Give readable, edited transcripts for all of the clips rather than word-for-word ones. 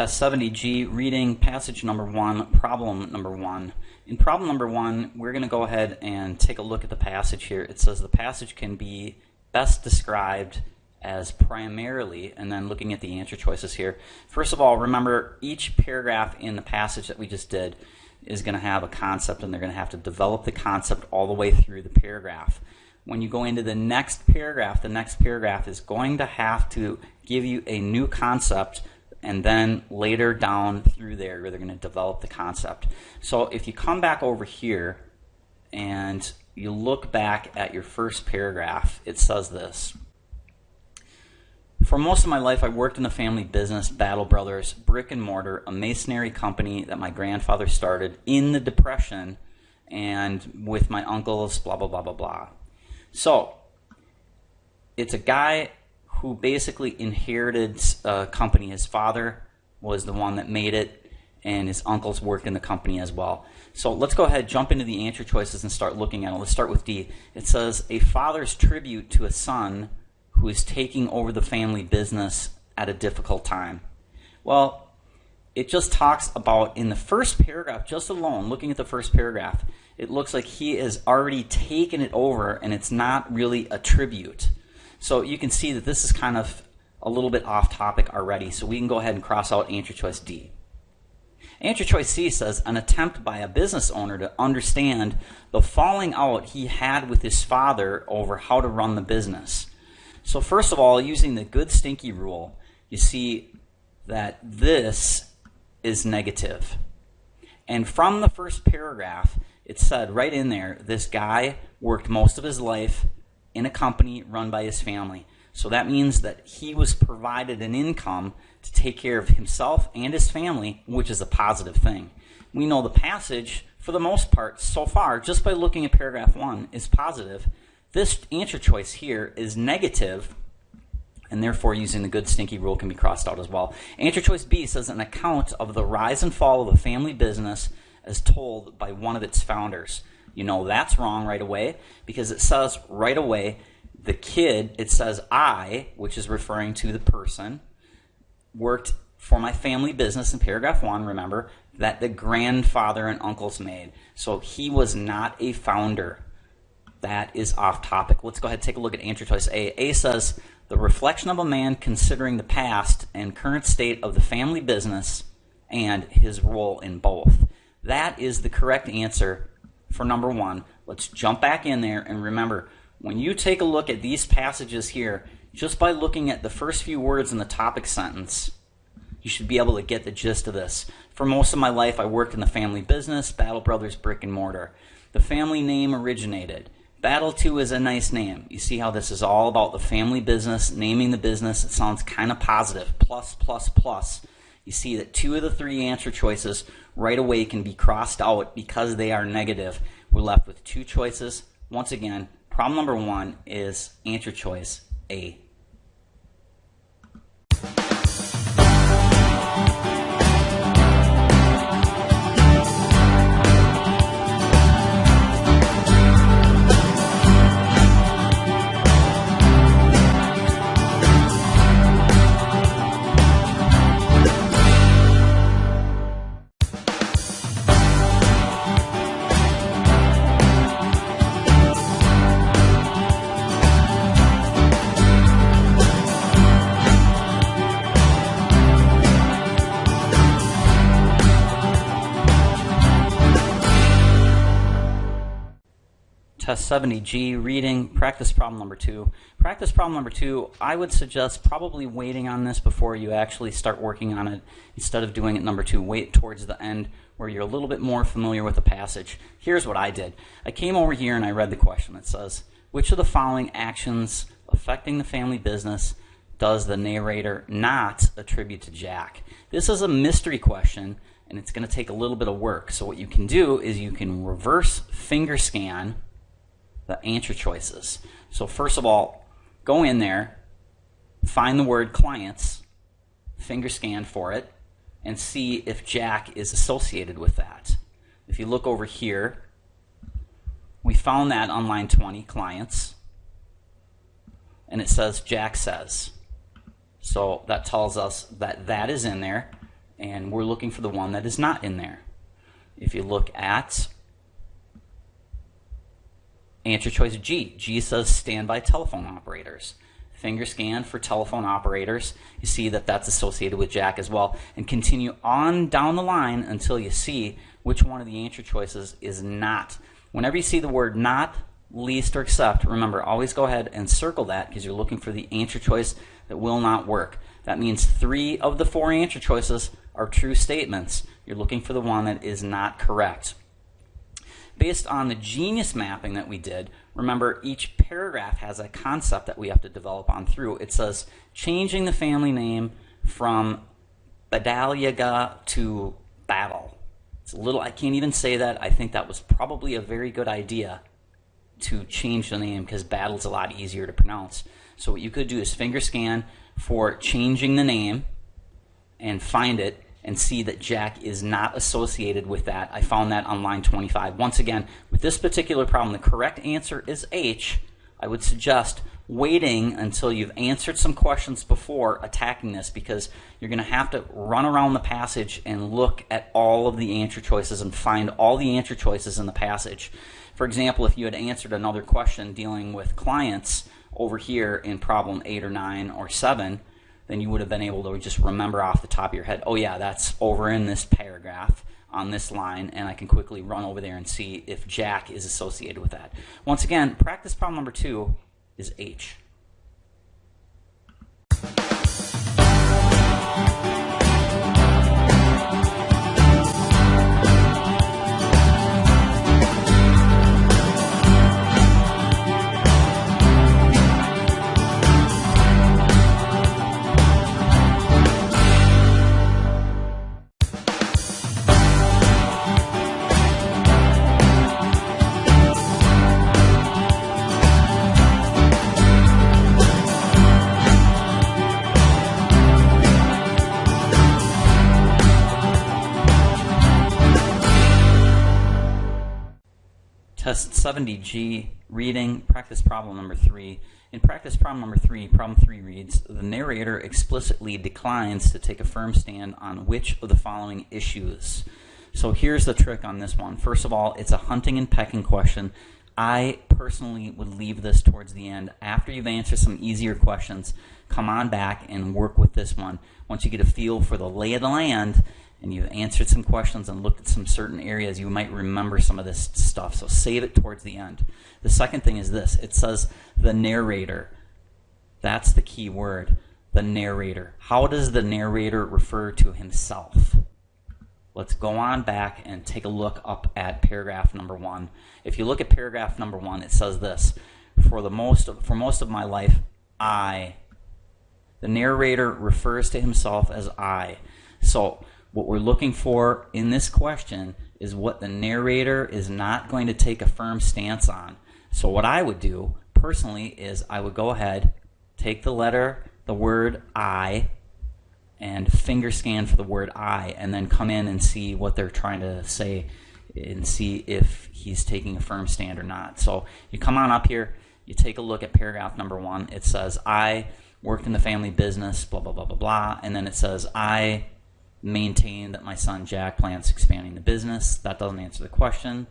Test 70G, reading passage number 1, problem number 1. In problem number 1, we're going to go ahead and take a look at the passage here. It says the passage can be best described as primarily, and then looking at the answer choices here. First of all, remember each paragraph in the passage that we just did is going to have a concept, and they're going to have to develop the concept all the way through the paragraph. When you go into the next paragraph is going to have to give you a new concept, and then later down through there, they're going to develop the concept. So if you come back over here and you look back at your first paragraph, it says this. For most of my life, I worked in the family business, Battle Brothers, brick and mortar, a masonry company that my grandfather started in the Depression and with my uncles, blah, blah, blah, blah, blah. So it's a guy who basically inherited a company. His father was the one that made it, and his uncles worked in the company as well. So let's go ahead, jump into the answer choices and start looking at it. Let's start with D. It says, a father's tribute to a son who is taking over the family business at a difficult time. Well, it just talks about, in the first paragraph, just alone, looking at the first paragraph, it looks like he has already taken it over, and it's not really a tribute. So you can see that this is kind of a little bit off topic already, so we can go ahead and cross out answer choice D. Answer choice C says, an attempt by a business owner to understand the falling out he had with his father over how to run the business. So first of all, using the good stinky rule, you see that this is negative. And from the first paragraph, it said right in there, this guy worked most of his life in a company run by his family. So that means that he was provided an income to take care of himself and his family, which is a positive thing. We know the passage, for the most part, so far, just by looking at paragraph 1, is positive. This answer choice here is negative, and therefore using the good stinky rule can be crossed out as well. Answer choice B says an account of the rise and fall of a family business as told by one of its founders. You know that's wrong right away, because it says right away, the kid, it says I, which is referring to the person, worked for my family business in paragraph 1, remember, that the grandfather and uncles made. So he was not a founder. That is off topic. Let's go ahead and take a look at answer choice A. A says, the reflection of a man considering the past and current state of the family business and his role in both. That is the correct answer for number 1. Let's jump back in there, and remember, when you take a look at these passages here, just by looking at the first few words in the topic sentence, you should be able to get the gist of this. For most of my life, I worked in the family business, Battle Brothers, brick and mortar. The family name originated. Battle 2 is a nice name. You see how this is all about the family business, naming the business. It sounds kind of positive. Plus, plus, plus. You see that 2 of the 3 answer choices right away can be crossed out because they are negative. We're left with 2 choices. Once again, problem number 1 is answer choice A. Test 70G, reading, practice problem number 2. Practice problem number 2, I would suggest probably waiting on this before you actually start working on it. Instead of doing it number 2, wait towards the end where you're a little bit more familiar with the passage. Here's what I did. I came over here and I read the question. It says, which of the following actions affecting the family business does the narrator not attribute to Jack? This is a mystery question, and it's going to take a little bit of work. So what you can do is you can reverse finger scan the answer choices. So first of all, go in there, find the word clients, finger scan for it, and see if Jack is associated with that. If you look over here, we found that on line 20, clients, and it says Jack says. So that tells us that that is in there, and we're looking for the one that is not in there. If you look at answer choice G, G says standby telephone operators. Finger scan for telephone operators. You see that that's associated with Jack as well, and continue on down the line until you see which one of the answer choices is not. Whenever you see the word not, least, or except, remember, always go ahead and circle that because you're looking for the answer choice that will not work. That means 3 of the 4 answer choices are true statements. You're looking for the one that is not correct. Based on the genius mapping that we did, remember each paragraph has a concept that we have to develop on through. It says changing the family name from Badaliaga to Battle. It's a little, I can't even say that. I think that was probably a very good idea to change the name because Battle's a lot easier to pronounce. So what you could do is finger scan for changing the name and find it and see that Jack is not associated with that. I found that on line 25. Once again, with this particular problem, the correct answer is H. I would suggest waiting until you've answered some questions before attacking this because you're going to have to run around the passage and look at all of the answer choices and find all the answer choices in the passage. For example, if you had answered another question dealing with clients over here in problem 8 or 9 or 7, then you would have been able to just remember off the top of your head, oh yeah, that's over in this paragraph on this line, and I can quickly run over there and see if Jack is associated with that. Once again, practice problem number 2 is H. Test 70G, reading, practice problem number 3. In practice problem number 3, problem 3 reads, the narrator explicitly declines to take a firm stand on which of the following issues. So here's the trick on this one. First of all, it's a hunting and pecking question. I personally would leave this towards the end. After you've answered some easier questions, come on back and work with this one. Once you get a feel for the lay of the land, and you've answered some questions and looked at some certain areas, you might remember some of this stuff. So save it towards the end. The second thing is this. It says the narrator. That's the key word, the narrator. How does the narrator refer to himself? Let's go on back and take a look up at paragraph number 1. If you look at paragraph number 1, it says this. For most of my life, I. The narrator refers to himself as I. So what we're looking for in this question is what the narrator is not going to take a firm stance on. So what I would do personally is I would go ahead, take the word I, and finger scan for the word I, and then come in and see what they're trying to say and see if he's taking a firm stand or not. So you come on up here, you take a look at paragraph number 1. It says, I worked in the family business, blah, blah, blah, blah, blah. And then it says, I maintain that my son Jack plans expanding the business. That doesn't answer the question.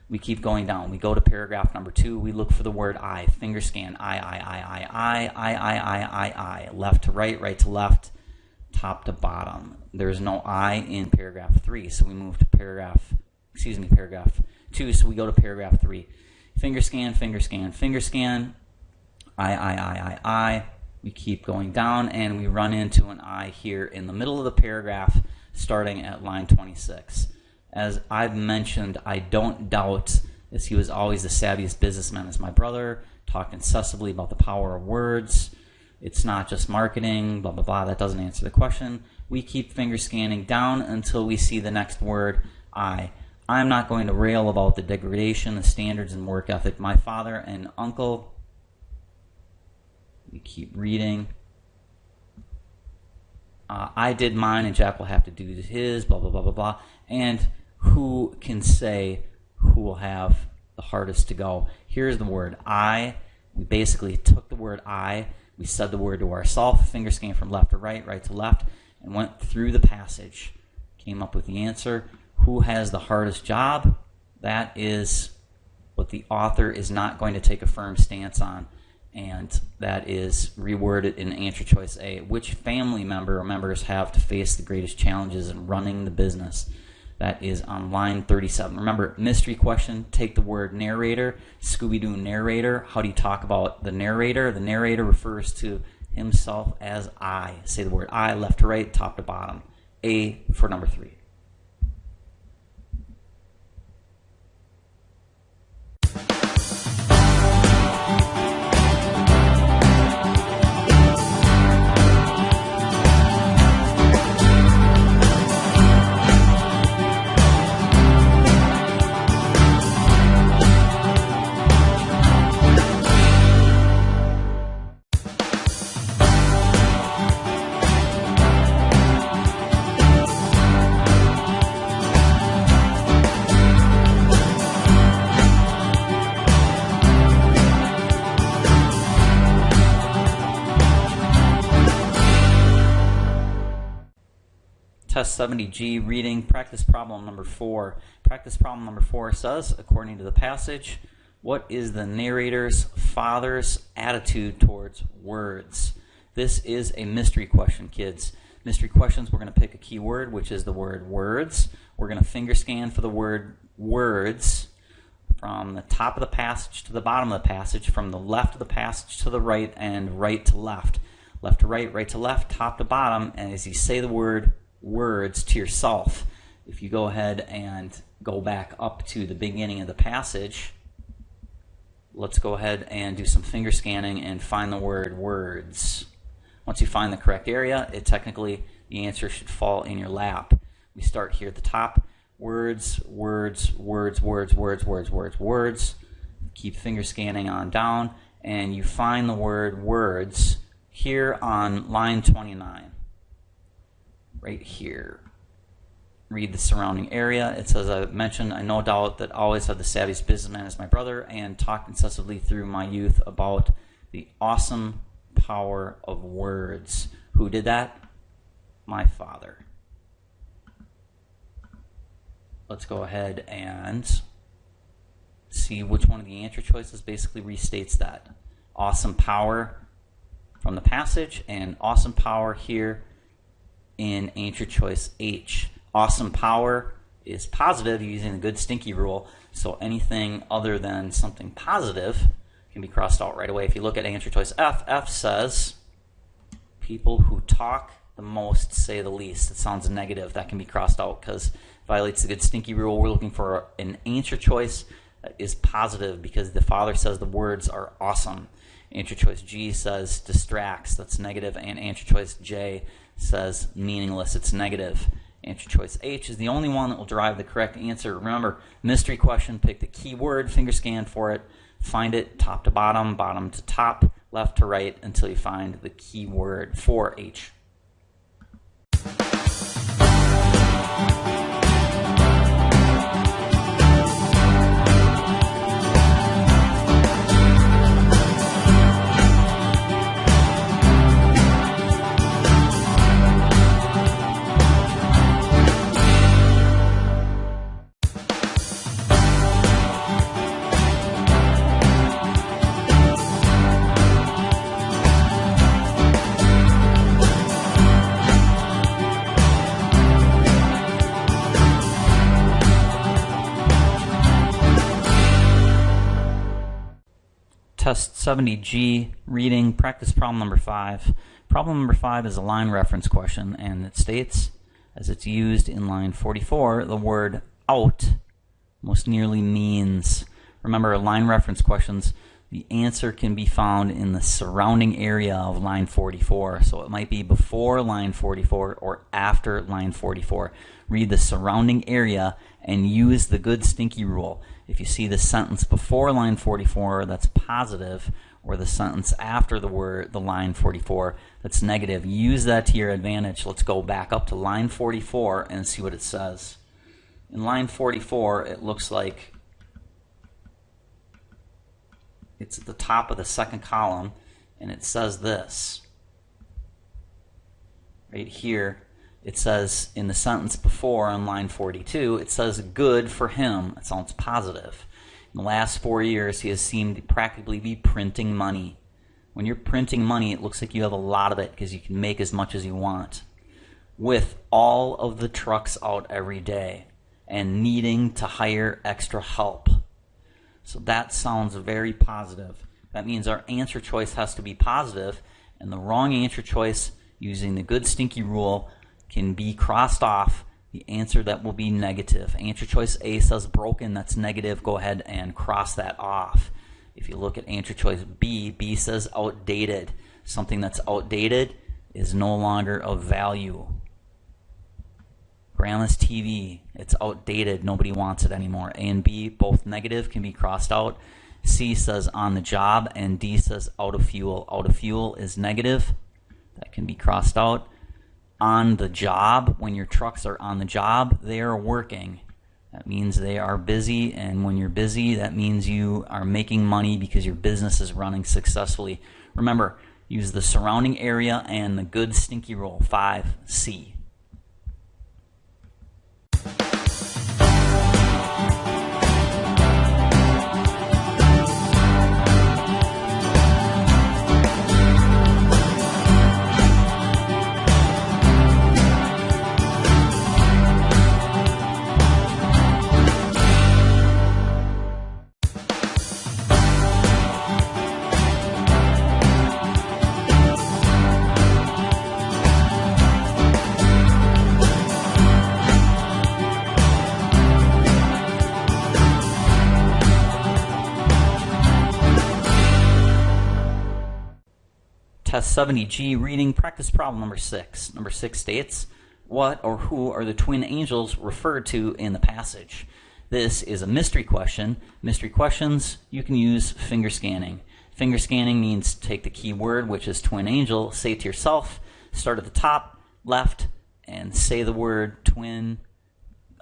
We keep going down. We go to paragraph number 2. We look for the word I. Finger scan I. Left to right, right to left, top to bottom. There's no I in paragraph 3. So we move to paragraph 2. So we go to paragraph 3. Finger scan, finger scan, finger scan. I. We keep going down and we run into an I here in the middle of the paragraph starting at line 26. As I've mentioned, I don't doubt, as he was always the savviest businessman as my brother, talked incessantly about the power of words. It's not just marketing, blah, blah, blah. That doesn't answer the question. We keep finger scanning down until we see the next word, I. I'm not going to rail about the degradation, the standards, and work ethic. My father and uncle. We keep reading. I did mine, and Jack will have to do his, blah, blah, blah, blah, blah. And who can say who will have the hardest to go? Here's the word I. We basically took the word I. We said the word to ourselves, finger scan from left to right, right to left, and went through the passage. came up with the answer. Who has the hardest job? That is what the author is not going to take a firm stance on, and that is reworded in answer choice A. Which family member or members have to face the greatest challenges in running the business? That is on line 37. Remember, mystery question, take the word narrator, Scooby-Doo narrator. How do you talk about the narrator? The narrator refers to himself as I. Say the word I, left to right, top to bottom. A for number 3. Test 70G, reading, practice problem number 4. Practice problem number 4 says, according to the passage, what is the narrator's father's attitude towards words? This is a mystery question, kids. Mystery questions, we're going to pick a key word, which is the word words. We're going to finger scan for the word words from the top of the passage to the bottom of the passage, from the left of the passage to the right, and right to left. Left to right, right to left, top to bottom, and as you say the word words to yourself, if you go ahead and go back up to the beginning of the passage, let's go ahead and do some finger scanning and find the word words. Once you find the correct area, technically the answer should fall in your lap. We start here at the top. Words, words, words, words, words, words, words, words. Keep finger scanning on down, and you find the word words here on line 29. Right here. Read the surrounding area. It says, I mentioned, I no doubt that I always had the savviest businessman as my brother and talked incessantly through my youth about the awesome power of words. Who did that? My father. Let's go ahead and see which one of the answer choices basically restates that. Awesome power from the passage and awesome power here in answer choice H. Awesome power is positive using the good stinky rule, so anything other than something positive can be crossed out right away. If you look at answer choice F, F says people who talk the most say the least. It sounds negative. That can be crossed out because it violates the good stinky rule. We're looking for an answer choice that is positive because the father says the words are awesome. Answer choice G says distracts. That's negative. And answer choice J says meaningless. It's negative. Answer choice H is the only one that will derive the correct answer. Remember, mystery question, pick the key word, finger scan for it, find it top to bottom, bottom to top, left to right until you find the key word for H. Test 70G, reading, practice problem number 5. Problem number 5 is a line reference question, and it states, as it's used in line 44, the word out most nearly means. Remember, line reference questions, the answer can be found in the surrounding area of line 44. So it might be before line 44 or after line 44. Read the surrounding area and use the good stinky rule. If you see the sentence before line 44 that's positive, or the sentence after the line 44 that's negative, use that to your advantage. Let's go back up to line 44 and see what it says. In line 44, it looks like it's at the top of the second column, and it says this right here. it says in the sentence before on line 42, it says good for him. It sounds positive. In the last 4 years, he has seemed to practically be printing money. When you're printing money, it looks like you have a lot of it because you can make as much as you want. With all of the trucks out every day and needing to hire extra help. So that sounds very positive. That means our answer choice has to be positive, and the wrong answer choice, using the good stinky rule, can be crossed off. The answer that will be negative. Answer choice A says broken, that's negative. Go ahead and cross that off. If you look at answer choice B, B says outdated. Something that's outdated is no longer of value. Grandma's TV, it's outdated. Nobody wants it anymore. A and B, both negative, can be crossed out. C says on the job, and D says out of fuel. Out of fuel is negative. That can be crossed out. On the job, when your trucks are on the job, they are working. That means they are busy, and when you're busy, that means you are making money because your business is running successfully. Remember, use the surrounding area and the good stinky rule, 5C. Test 70G reading practice problem number 6. Number 6 states, what or who are the twin angels referred to in the passage? This is a mystery question. Mystery questions, you can use finger scanning. Finger scanning means take the key word, which is twin angel, say it to yourself, start at the top, left, and say the word twin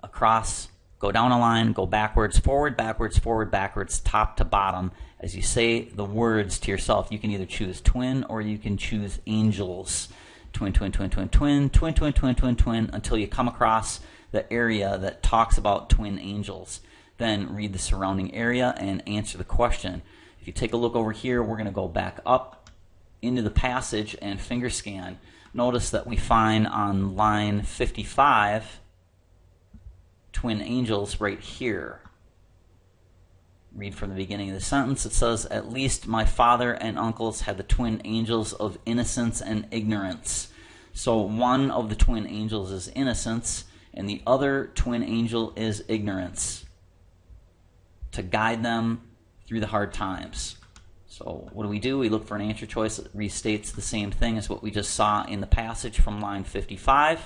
across, go down a line, go backwards, forward, backwards, top to bottom. As you say the words to yourself, you can either choose twin or you can choose angels. Twin, twin, twin, twin, twin, twin, twin, twin, twin, twin, until you come across the area that talks about twin angels. Then read the surrounding area and answer the question. If you take a look over here, we're going to go back up into the passage and finger scan. Notice that we find on line 55 twin angels right here. Read from the beginning of the sentence. It says, at least my father and uncles had the twin angels of innocence and ignorance. So one of the twin angels is innocence, and the other twin angel is ignorance, to guide them through the hard times. So what do? We look for an answer choice that restates the same thing as what we just saw in the passage from line 55.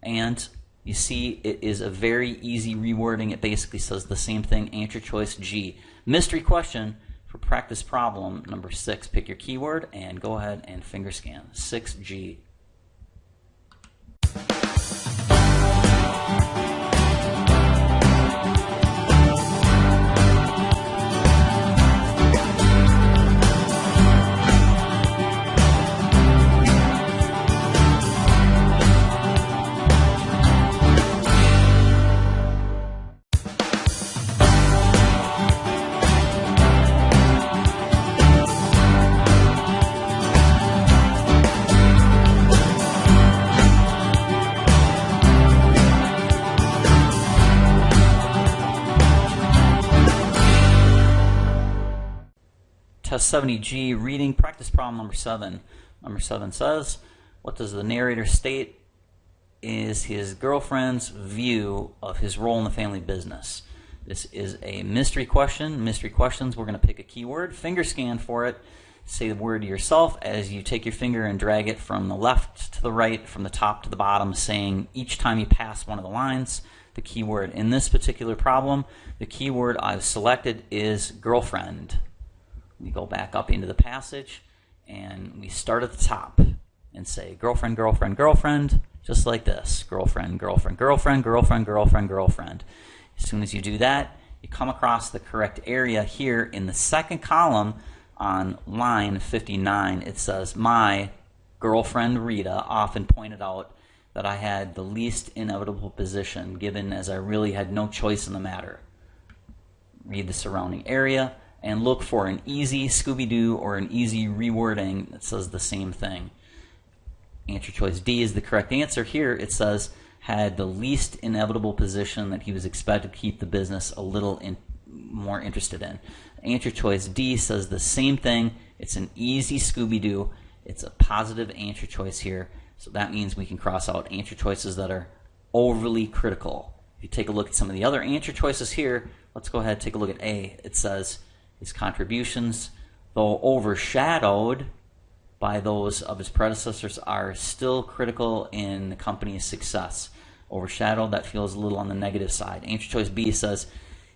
And you see, it is a very easy rewording. It basically says the same thing, answer choice G. Mystery question for practice problem number 6. Pick your keyword and go ahead and finger scan. 6G. Test 70G reading practice problem number 7. Number 7 says, what does the narrator state is his girlfriend's view of his role in the family business? This is a mystery question. Mystery questions, we're going to pick a keyword, finger scan for it, say the word to yourself as you take your finger and drag it from the left to the right, from the top to the bottom, saying each time you pass one of the lines, the keyword. In this particular problem, the keyword I've selected is girlfriend. We go back up into the passage and we start at the top and say girlfriend, girlfriend, girlfriend, just like this. Girlfriend, girlfriend, girlfriend, girlfriend, girlfriend, girlfriend. As soon as you do that, you come across the correct area here in the second column on line 59. It says, my girlfriend Rita often pointed out that I had the least inevitable position given as I really had no choice in the matter. Read the surrounding area and look for an easy Scooby-Doo or an easy rewording that says the same thing. Answer choice D is the correct answer. Here it says had the least inevitable position that he was expected to keep the business a little more interested in. Answer choice D says the same thing. It's an easy Scooby-Doo. It's a positive answer choice here. So that means we can cross out answer choices that are overly critical. If you take a look at some of the other answer choices here, let's go ahead and take a look at A. It says his contributions, though overshadowed by those of his predecessors, are still critical in the company's success. Overshadowed, that feels a little on the negative side. Answer choice B says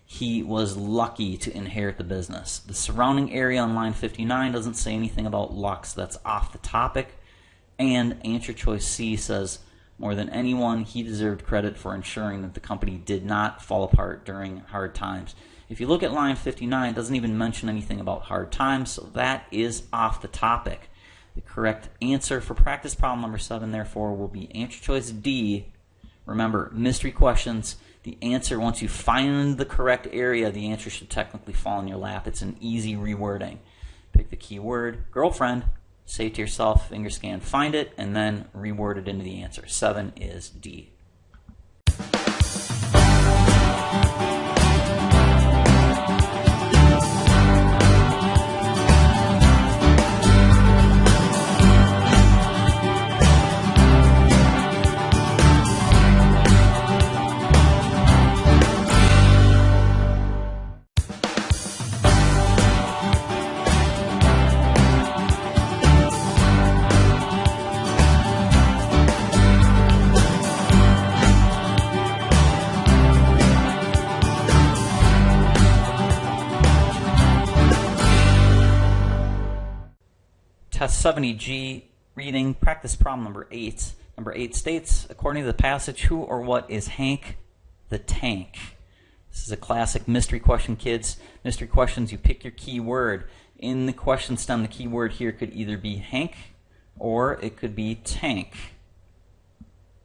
he was lucky to inherit the business. The surrounding area on line 59 doesn't say anything about luck, so that's off the topic. And answer choice C says, more than anyone, he deserved credit for ensuring that the company did not fall apart during hard times. If you look at line 59, it doesn't even mention anything about hard times, so that is off the topic. The correct answer for practice problem number 7, therefore, will be answer choice D. Remember, mystery questions, the answer, once you find the correct area, the answer should technically fall in your lap. It's an easy rewording. Pick the keyword, girlfriend, say to yourself, finger scan, find it, and then reword it into the answer. 7 is D. Test 70G, reading, practice problem number 8. Number 8 states, according to the passage, who or what is Hank the Tank? This is a classic mystery question, kids. Mystery questions, you pick your key word. In the question stem, the key word here could either be Hank or it could be tank.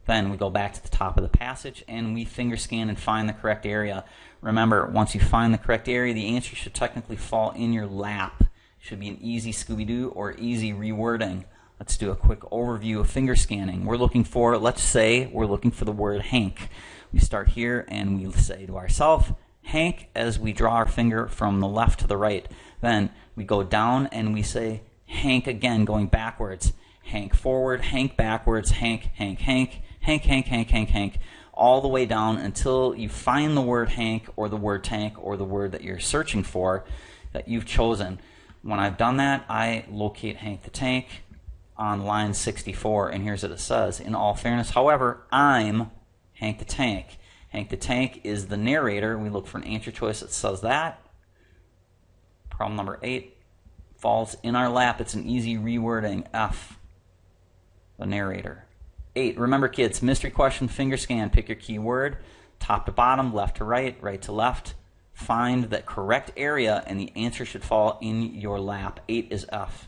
Then we go back to the top of the passage and we finger scan and find the correct area. Remember, once you find the correct area, the answer should technically fall in your lap. Should be an easy Scooby-Doo or easy rewording. Let's do a quick overview of finger scanning. We're looking for, let's say, we're looking for the word Hank. We start here and we say to ourselves, Hank, as we draw our finger from the left to the right. Then we go down and we say Hank again, going backwards. Hank forward, Hank backwards, Hank, Hank, Hank, Hank, Hank, Hank, Hank, Hank, all the way down until you find the word Hank or the word tank or the word that you're searching for that you've chosen. When I've done that, I locate Hank the Tank on line 64, and here's what it says. In all fairness, however, I'm Hank the Tank. Hank the Tank is the narrator. We look for an answer choice that says that. Problem number 8 falls in our lap. It's an easy rewording. F, the narrator. 8, remember kids, mystery question, finger scan. Pick your key word, top to bottom, left to right, right to left. Find that correct area and the answer should fall in your lap. 8 is F.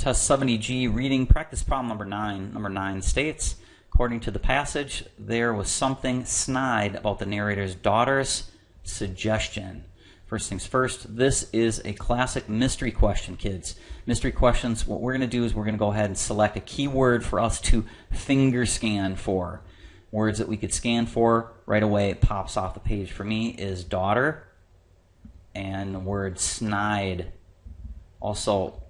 Test 70G, reading, practice problem number 9. Number 9 states, according to the passage, there was something snide about the narrator's daughter's suggestion. First things first, this is a classic mystery question, kids. Mystery questions, what we're going to do is we're going to go ahead and select a keyword for us to finger scan for. Words that we could scan for right away, it pops off the page for me, is daughter and the word snide. Also,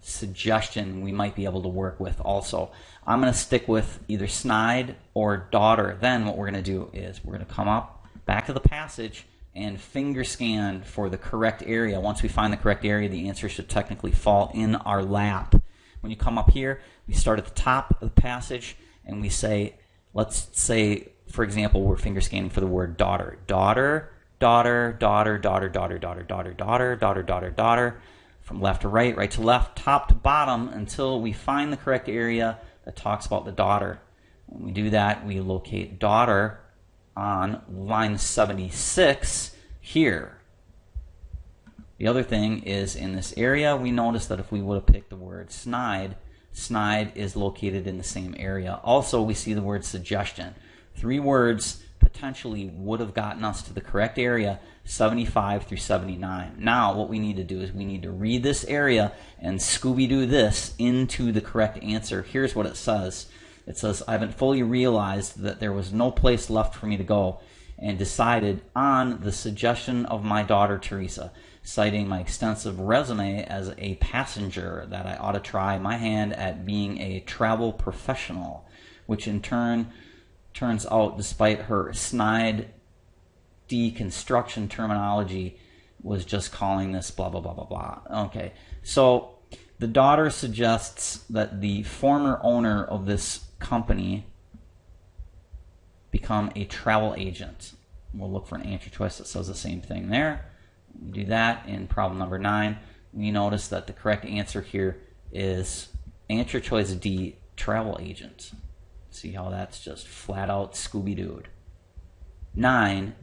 suggestion we might be able to work with also. I'm going to stick with either snide or daughter. Then what we're going to do is we're going to come up back to the passage and finger scan for the correct area. Once we find the correct area, the answer should technically fall in our lap. When you come up here, we start at the top of the passage and we say, let's say, for example, we're finger scanning for the word daughter. Daughter, daughter, daughter, daughter, daughter, daughter, daughter, daughter, daughter, daughter, daughter, from left to right, right to left, top to bottom, until we find the correct area that talks about the daughter. When we do that, we locate daughter on line 76 here. The other thing is, in this area, we notice that if we would have picked the word snide, snide is located in the same area. Also, we see the word suggestion. 3 words potentially would have gotten us to the correct area, 75 through 79. Now, what we need to do is we need to read this area and Scooby-Doo this into the correct answer. Here's what it says. It says, I haven't fully realized that there was no place left for me to go and decided on the suggestion of my daughter Teresa, citing my extensive resume as a passenger, that I ought to try my hand at being a travel professional, which in turn turns out, despite her snide deconstruction terminology, was just calling this blah, blah, blah, blah, blah. Okay, so the daughter suggests that the former owner of this company become a travel agent. We'll look for an answer choice that says the same thing there. We do that in problem number 9. We notice that the correct answer here is answer choice D, travel agent. See how that's just flat out Scooby-Dooed. 9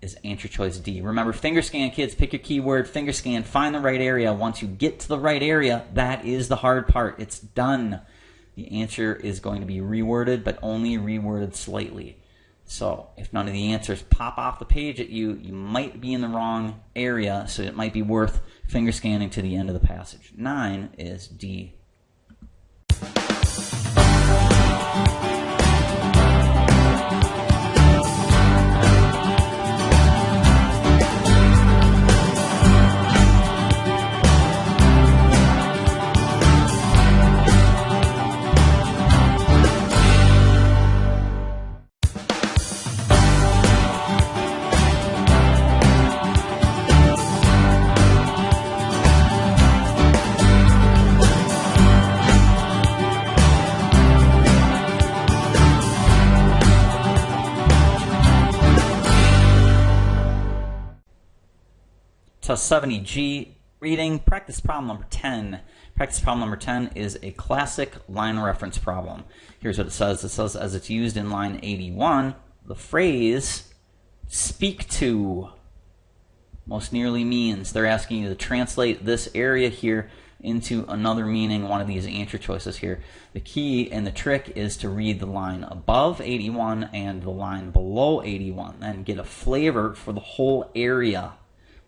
is answer choice D. Remember, finger scan, kids. Pick your keyword, finger scan, find the right area. Once you get to the right area, that is the hard part. It's done. The answer is going to be reworded, but only reworded slightly. So if none of the answers pop off the page at you, you might be in the wrong area, so it might be worth finger scanning to the end of the passage. 9 is D. Test 70G, reading, practice problem number 10. Practice problem number 10 is a classic line reference problem. Here's what it says. It says, as it's used in line 81, the phrase speak to most nearly means. They're asking you to translate this area here into another meaning, one of these answer choices here. The key and the trick is to read the line above 81 and the line below 81, and get a flavor for the whole area.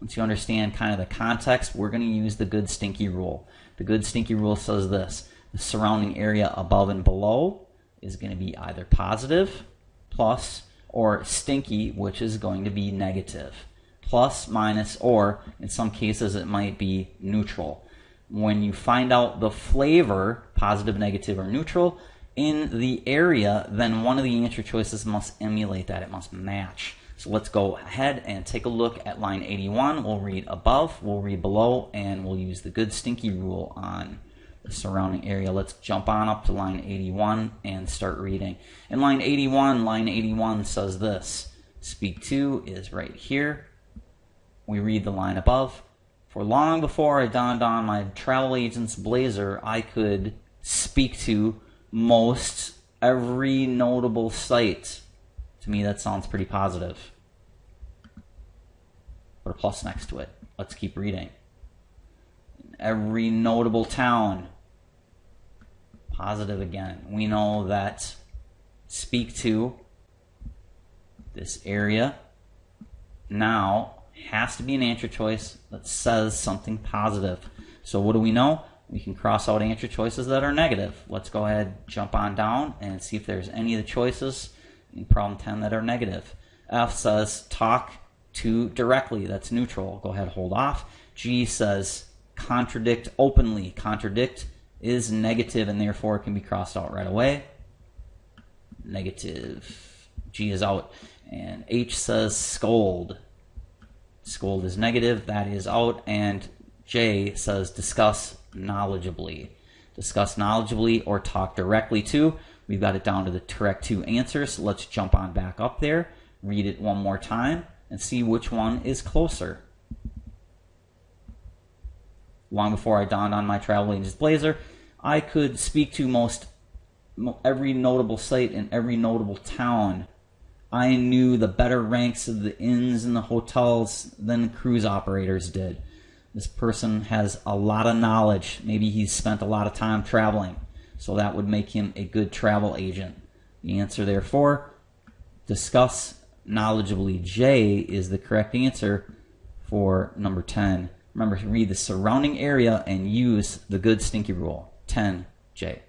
Once you understand kind of the context, we're going to use the good stinky rule. The good stinky rule says this: the surrounding area above and below is going to be either positive, plus, or stinky, which is going to be negative. Plus, minus, or in some cases it might be neutral. When you find out the flavor, positive, negative, or neutral, in the area, then one of the answer choices must emulate that. It must match. So let's go ahead and take a look at line 81. We'll read above, we'll read below, and we'll use the good stinky rule on the surrounding area. Let's jump on up to line 81 and start reading. In line 81 says this: speak to is right here. We read the line above. For long before I donned on my travel agent's blazer, I could speak to most every notable site. To me, that sounds pretty positive. Put a plus next to it. Let's keep reading. Every notable town. Positive again. We know that speak to this area now has to be an answer choice that says something positive. So what do we know? We can cross out answer choices that are negative. Let's go ahead, jump on down, and see if there's any of the choices in problem 10 that are negative. F says talk to directly. That's neutral. Go ahead, hold off. G says contradict openly. Contradict is negative and therefore can be crossed out right away. Negative. G is out. And H says scold. Scold is negative, that is out. And J says discuss knowledgeably. Discuss knowledgeably or talk directly to. We've got it down to the correct two answers. So let's jump on back up there, read it one more time, and see which one is closer. Long before I donned on my travel agent's blazer, I could speak to every notable site in every notable town. I knew the better ranks of the inns and the hotels than cruise operators did. This person has a lot of knowledge. Maybe he's spent a lot of time traveling, so that would make him a good travel agent. The answer, therefore, discuss knowledgeably. J is the correct answer for number 10. Remember to read the surrounding area and use the good stinky rule. 10J.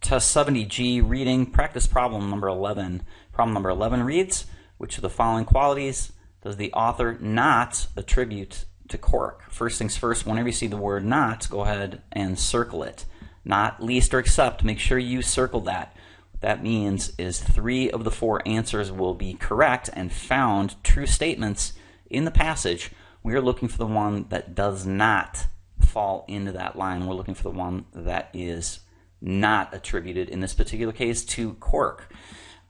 Test 70G, reading, practice problem number 11. Problem number 11 reads, which of the following qualities does the author not attribute to Cork? First things first, whenever you see the word not, go ahead and circle it. Not, least, or except, make sure you circle that. What that means is 3 of the 4 answers will be correct and found true statements in the passage. We are looking for the one that does not fall into that line. We're looking for the one that is not attributed, in this particular case, to Cork.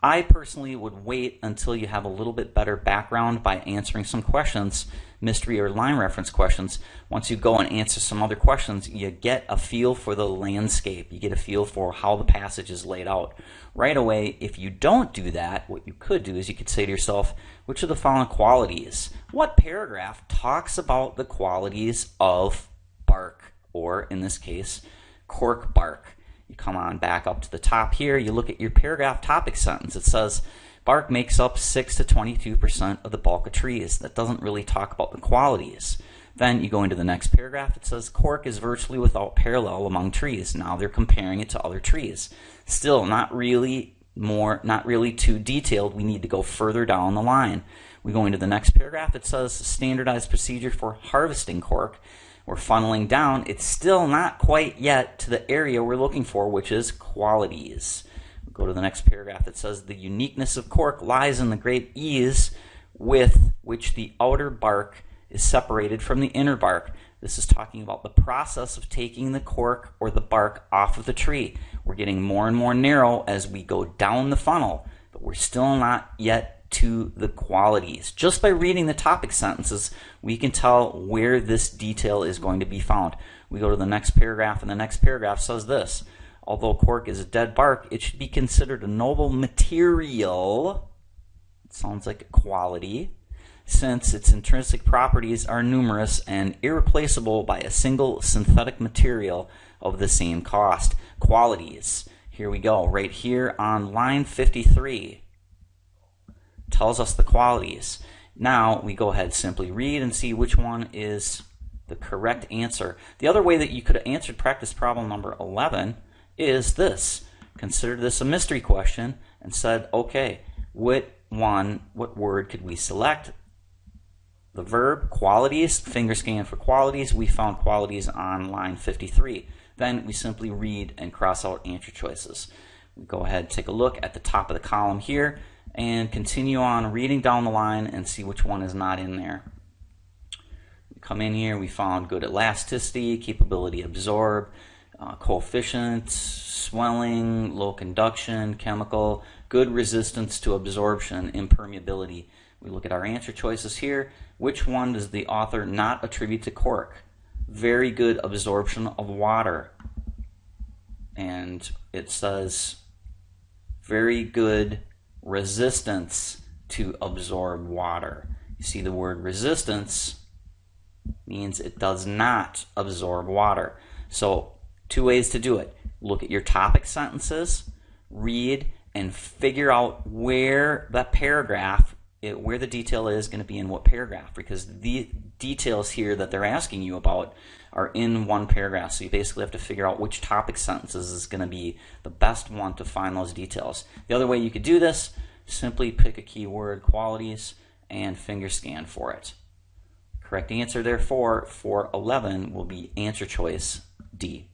I personally would wait until you have a little bit better background by answering some questions, mystery or line reference questions. Once you go and answer some other questions, you get a feel for the landscape. You get a feel for how the passage is laid out. Right away, if you don't do that, what you could do is you could say to yourself, which of the following qualities? What paragraph talks about the qualities of bark, or in this case, cork bark? You come on back up to the top here, you look at your paragraph topic sentence. It says, bark makes up 6 to 22% of the bulk of trees. That doesn't really talk about the qualities. Then you go into the next paragraph. It says, cork is virtually without parallel among trees. Now they're comparing it to other trees. Still, not really too detailed. We need to go further down the line. We go into the next paragraph. It says, standardized procedure for harvesting cork. We're funneling down. It's still not quite yet to the area we're looking for, which is qualities. We go to the next paragraph. It says the uniqueness of cork lies in the great ease with which the outer bark is separated from the inner bark. This is talking about the process of taking the cork or the bark off of the tree. We're getting more and more narrow as we go down the funnel, but we're still not yet to the qualities. Just by reading the topic sentences, we can tell where this detail is going to be found. We go to the next paragraph, and the next paragraph says this: although cork is a dead bark, it should be considered a noble material. It sounds like a quality, since its intrinsic properties are numerous and irreplaceable by a single synthetic material of the same cost. Qualities. Here we go, right here on line 53. Tells us the qualities. Now we go ahead, simply read and see which one is the correct answer. The other way that you could have answered practice problem number 11 is this. Consider this a mystery question and said, okay, what word could we select? The verb, qualities, finger scan for qualities. We found qualities on line 53. Then we simply read and cross out answer choices. We go ahead, take a look at the top of the column here, and continue on reading down the line and see which one is not in there. We come in here, we found good elasticity, capability to absorb, coefficient, swelling, low conduction, chemical, good resistance to absorption, impermeability. We look at our answer choices here. Which one does the author not attribute to cork? Very good absorption of water. And it says very good resistance to absorb water. You see the word resistance means it does not absorb water. So 2 ways to do it. Look at your topic sentences, read, and figure out where that paragraph, where the detail is going to be in what paragraph, because the details here that they're asking you about are in one paragraph. So you basically have to figure out which topic sentences is going to be the best one to find those details. The other way you could do this, simply pick a keyword, qualities, and finger scan for it. Correct answer, therefore, for 11 will be answer choice D.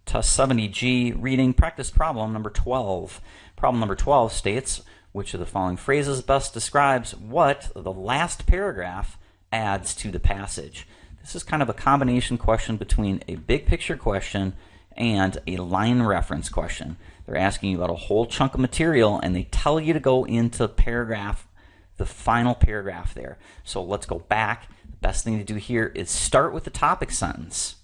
Test 70G, reading practice problem number 12. Problem number 12 states, which of the following phrases best describes what the last paragraph adds to the passage? This is kind of a combination question between a big picture question and a line reference question. They're asking you about a whole chunk of material and they tell you to go into paragraph, the final paragraph there. So let's go back. The best thing to do here is start with the topic sentence.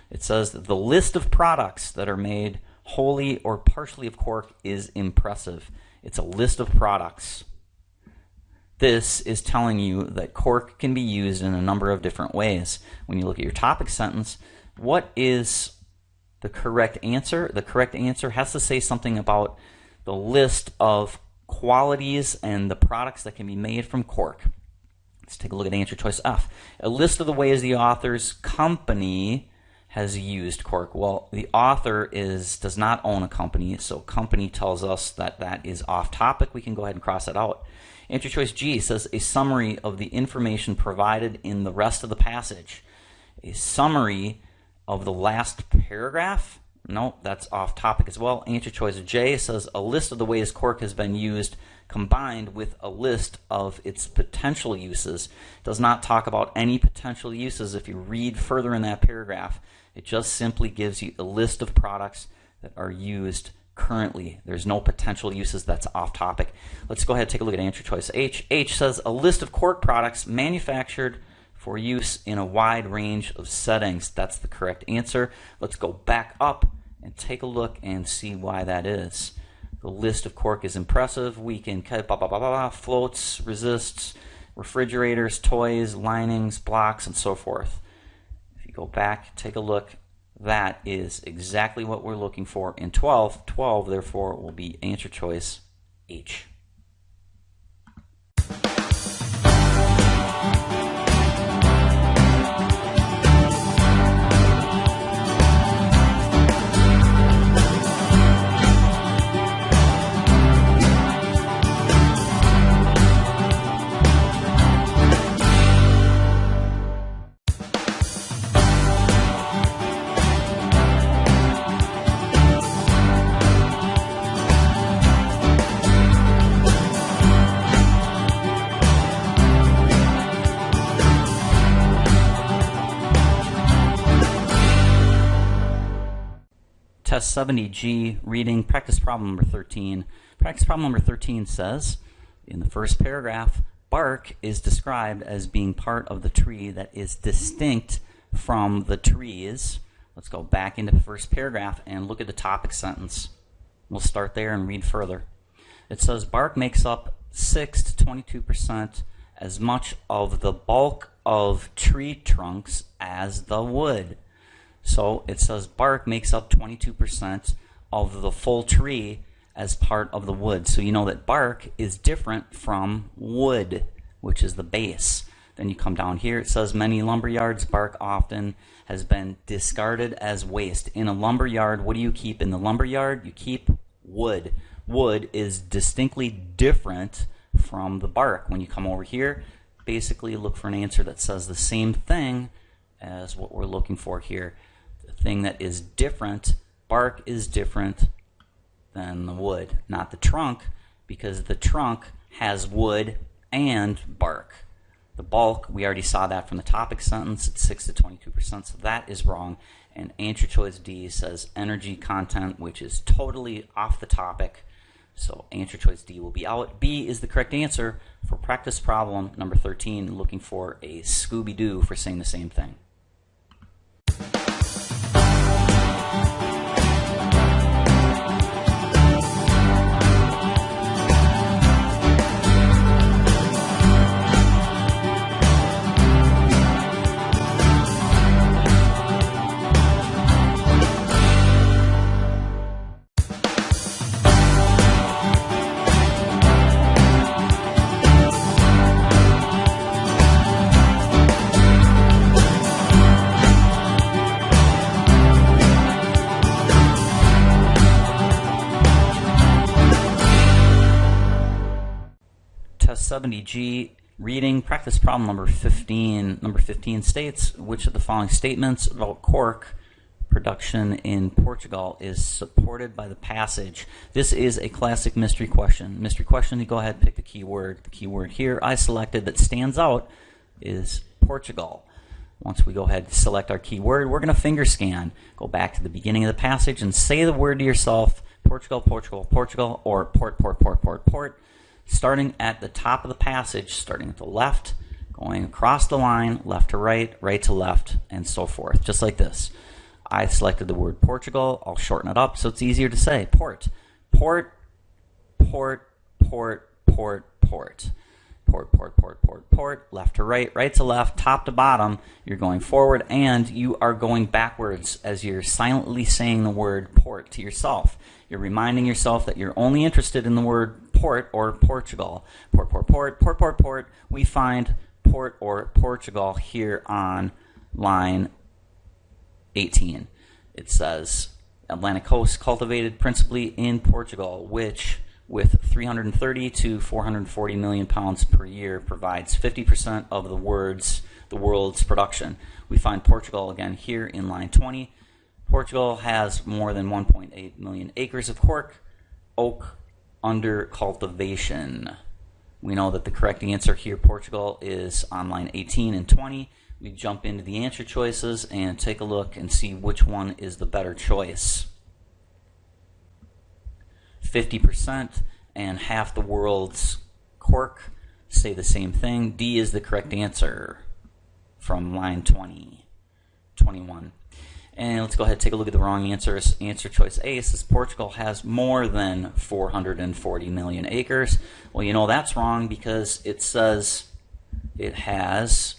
It says that the list of products that are made wholly or partially of cork is impressive. It's a list of products. This is telling you that cork can be used in a number of different ways. When you look at your topic sentence, what is the correct answer? The correct answer has to say something about the list of qualities and the products that can be made from cork. Let's take a look at answer choice F. A list of the ways the author's company has used cork. Well, the author does not own a company, so company tells us that that is off topic. We can go ahead and cross that out. Answer choice G says a summary of the information provided in the rest of the passage. A summary of the last paragraph? No, that's off topic as well. Answer choice J says a list of the ways cork has been used combined with a list of its potential uses. It does not talk about any potential uses. If you read further in that paragraph, it just simply gives you a list of products that are used currently. There's no potential uses. That's off topic. Let's go ahead and take a look at answer choice H. H says a list of cork products manufactured for use in a wide range of settings. That's the correct answer. Let's go back up and take a look and see why that is. The list of cork is impressive. We can floats, resists, refrigerators, toys, linings, blocks, and so forth. If you go back, take a look, that is exactly what we're looking for in 12. 12, therefore, will be answer choice H. Test 70G, reading practice problem number 13. Practice problem number 13 says, in the first paragraph, bark is described as being part of the tree that is distinct from the trees. Let's go back into the first paragraph and look at the topic sentence. We'll start there and read further. It says bark makes up 6 to 22% as much of the bulk of tree trunks as the wood. So it says bark makes up 22% of the full tree as part of the wood. So you know that bark is different from wood, which is the base. Then you come down here, it says many lumber yards, bark often has been discarded as waste. In a lumber yard, what do you keep in the lumber yard? You keep wood. Wood is distinctly different from the bark. When you come over here, basically look for an answer that says the same thing as what we're looking for here. The thing that is different, bark is different than the wood, not the trunk, because the trunk has wood and bark. The bulk, we already saw that from the topic sentence, it's 6 to 22%, so that is wrong. And answer choice D says energy content, which is totally off the topic. So answer choice D will be out. B is the correct answer for practice problem number 13, looking for a Scooby-Doo for saying the same thing. Test 70G, reading practice problem number 15. Number 15 states, which of the following statements about cork production in Portugal is supported by the passage? This is a classic mystery question. Mystery question, you go ahead and pick the keyword. The keyword here I selected that stands out is Portugal. Once we go ahead and select our keyword, we're going to finger scan. Go back to the beginning of the passage and say the word to yourself, Portugal, Portugal, Portugal, or port, port, port, port, port. Starting at the top of the passage, starting at the left, going across the line, left to right, right to left, and so forth, just like this. I selected the word Portugal. I'll shorten it up so it's easier to say. Port, port, port, port, port, port. Port, port, port, port, port, left to right, right to left, top to bottom. You're going forward and you are going backwards as you're silently saying the word port to yourself. You're reminding yourself that you're only interested in the word port or Portugal. Port, port, port, port, port, port. We find port or Portugal here on line 18. It says Atlantic coast cultivated principally in Portugal, which with 330 to 440 million pounds per year provides 50% of the world's production. We find Portugal again here in line 20. Portugal has more than 1.8 million acres of cork oak under cultivation. We know that the correct answer here, Portugal, is on line 18 and 20. We jump into the answer choices and take a look and see which one is the better choice. 50% and half the world's cork say the same thing. D is the correct answer from line 20, 21. And let's go ahead and take a look at the wrong answers. Answer choice A says Portugal has more than 440 million acres. Well, you know that's wrong because it says it has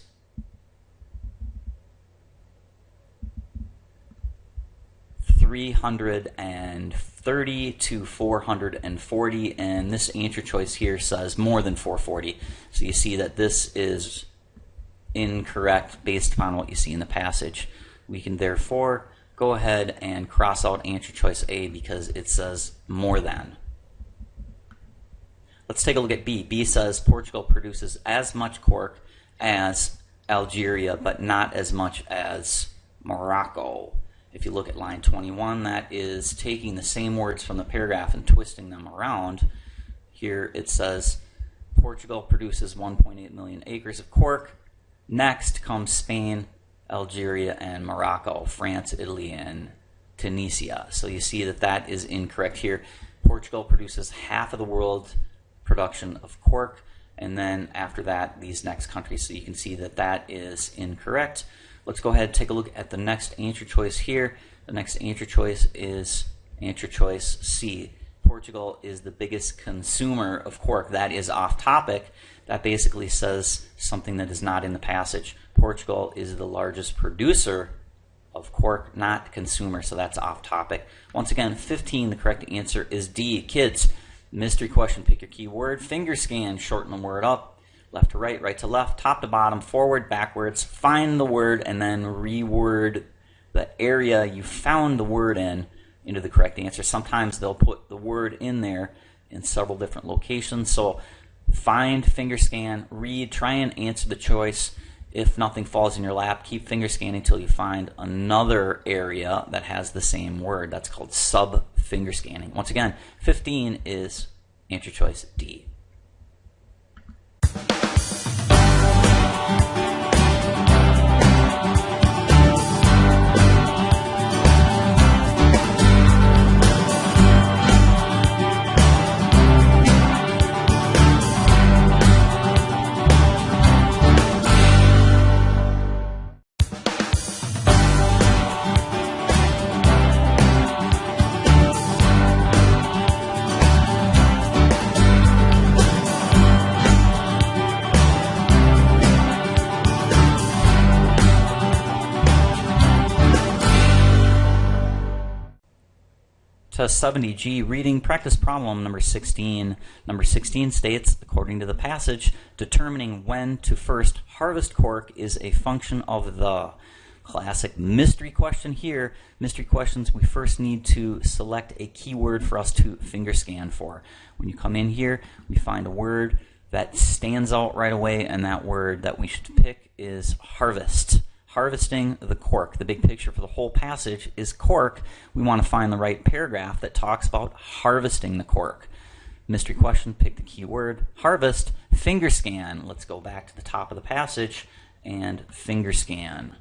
330 to 440, and this answer choice here says more than 440. So you see that this is incorrect based upon what you see in the passage. We can therefore go ahead and cross out answer choice A because it says more than. Let's take a look at B. B says Portugal produces as much cork as Algeria, but not as much as Morocco. If you look at line 21, that is taking the same words from the paragraph and twisting them around. Here it says Portugal produces 1.8 million acres of cork. Next comes Spain, Algeria, and Morocco, France, Italy, and Tunisia. So you see that that is incorrect here. Portugal produces half of the world's production of cork, and then after that, these next countries. So you can see that that is incorrect. Let's go ahead and take a look at the next answer choice here. The next answer choice is answer choice C. Portugal is the biggest consumer of cork. That is off topic. That basically says something that is not in the passage. Portugal is the largest producer of cork, not consumer, so that's off topic. Once again, 15, the correct answer is D. Kids, mystery question, pick your keyword, finger scan, shorten the word up. Left to right, right to left, top to bottom, forward, backwards, find the word, and then reword the area you found the word in into the correct answer. Sometimes they'll put the word in there in several different locations. So find, finger scan, read, try and answer the choice If nothing falls in your lap, keep finger scanning until you find another area that has the same word. That's called sub-finger scanning. Once again, 15 is answer choice D. Test 70G, reading practice problem number 16. Number 16 states, according to the passage, determining when to first harvest cork is a function of the. Classic mystery question here. Mystery questions, we first need to select a keyword for us to finger scan for. When you come in here, we find a word that stands out right away, and that word that we should pick is harvest. Harvesting the cork. The big picture for the whole passage is cork. We want to find the right paragraph that talks about harvesting the cork. Mystery question, pick the key word, harvest, finger scan. Let's go back to the top of the passage and finger scan.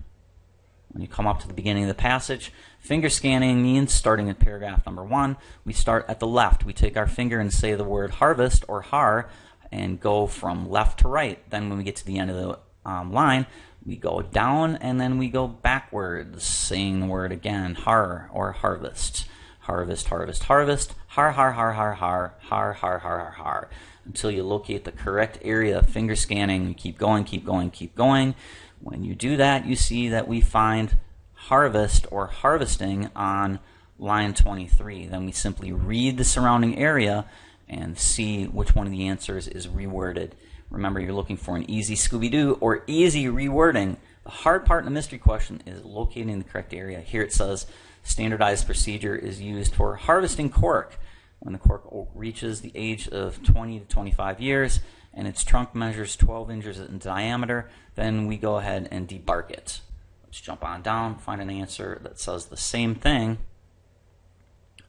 When you come up to the beginning of the passage, finger scanning means starting at paragraph number 1. We start at the left. We take our finger and say the word harvest or har and go from left to right. Then when we get to the end of the line, we go down and then we go backwards, saying the word again, har or harvest. Harvest, harvest, harvest, har, har, har, har, har, har, har, har, har, har. Until you locate the correct area of finger scanning. You keep going, keep going, keep going. When you do that, you see that we find harvest or harvesting on line 23. Then we simply read the surrounding area and see which one of the answers is reworded. Remember, you're looking for an easy Scooby-Doo or easy rewording. The hard part in the mystery question is locating the correct area. Here it says, standardized procedure is used for harvesting cork. When the cork reaches the age of 20 to 25 years and its trunk measures 12 inches in diameter, then we go ahead and debark it. Let's jump on down, find an answer that says the same thing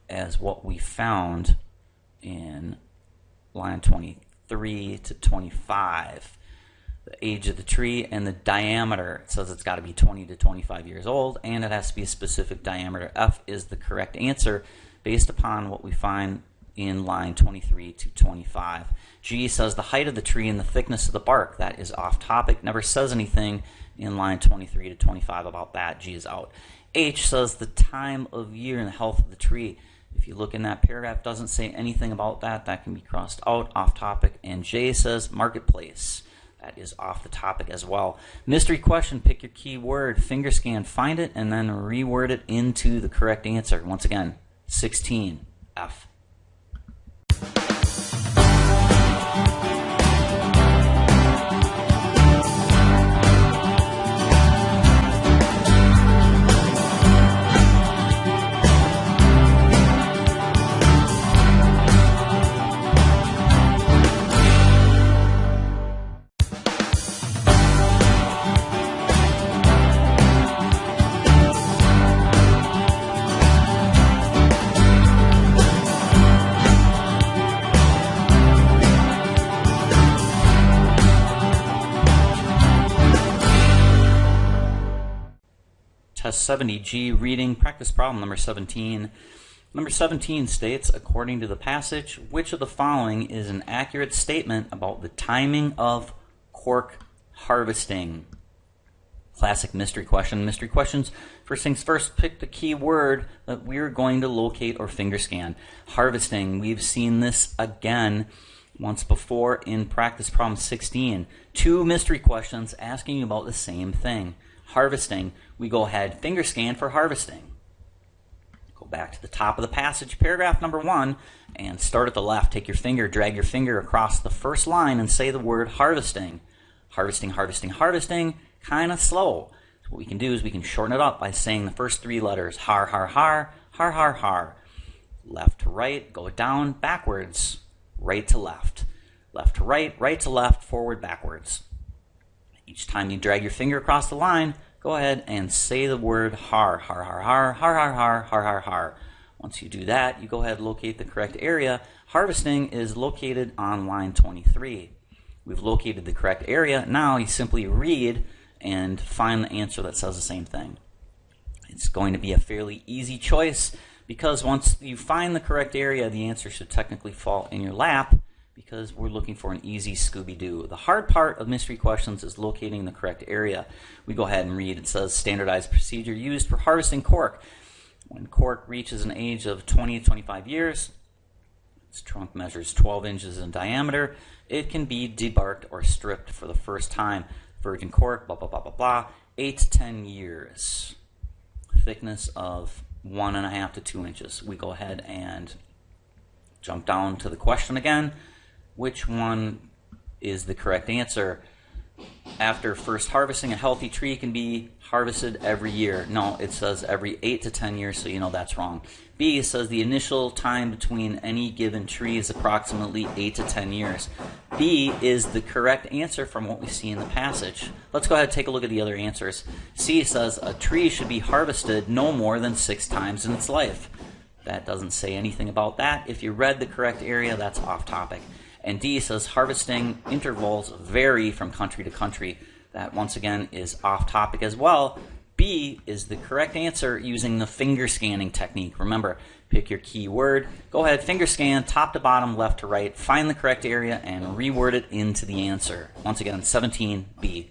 as what we found in line 23 to 25. The age of the tree and the diameter. It says it's got to be 20 to 25 years old, and it has to be a specific diameter. F is the correct answer based upon what we find in line 23 to 25. G says the height of the tree and the thickness of the bark. That is off topic. Never says anything in line 23 to 25 about that. G is out. H says the time of year and the health of the tree. If you look in that paragraph, it doesn't say anything about that. That can be crossed out, off topic. And J says marketplace. That is off the topic as well. Mystery question, pick your key word, finger scan, find it, and then reword it into the correct answer. Once again, 16, F. Test 70G, reading practice problem number 17. Number 17 states, according to the passage, which of the following is an accurate statement about the timing of cork harvesting? Classic mystery question. Mystery questions, first things first, pick the key word that we're going to locate or finger scan. Harvesting, we've seen this again once before in practice problem 16. Two mystery questions asking you about the same thing. Harvesting, we go ahead, finger scan for harvesting. Go back to the top of the passage, paragraph number 1, and start at the left. Take your finger, drag your finger across the first line and say the word harvesting. Harvesting, harvesting, harvesting, kind of slow. So what we can do is we can shorten it up by saying the first 3 letters, har, har, har, har, har, har. Left to right, go down, backwards, right to left. Left to right, right to left, forward, backwards. Each time you drag your finger across the line, go ahead and say the word har, har, har, har, har, har, har, har, har, har. Once you do that, you go ahead and locate the correct area. Harvesting is located on line 23. We've located the correct area. Now you simply read and find the answer that says the same thing. It's going to be a fairly easy choice because once you find the correct area, the answer should technically fall in your lap because we're looking for an easy Scooby-Doo. The hard part of mystery questions is locating the correct area. We go ahead and read. It says standardized procedure used for harvesting cork. When cork reaches an age of 20 to 25 years, its trunk measures 12 inches in diameter, it can be debarked or stripped for the first time. Virgin cork, blah, blah, blah, blah, blah, 8 to 10 years. Thickness of 1.5 to 2 inches. We go ahead and jump down to the question again. Which one is the correct answer? After first harvesting, a healthy tree can be harvested every year. No, it says every 8 to 10 years, so you know that's wrong. B says the initial time between any given tree is approximately 8 to 10 years. B is the correct answer from what we see in the passage. Let's go ahead and take a look at the other answers. C says a tree should be harvested no more than 6 times in its life. That doesn't say anything about that. If you read the correct area, that's off topic. And D says harvesting intervals vary from country to country. That, once again, is off topic as well. B is the correct answer using the finger scanning technique. Remember, pick your key word, go ahead, finger scan, top to bottom, left to right, find the correct area, and reword it into the answer. Once again, 17B.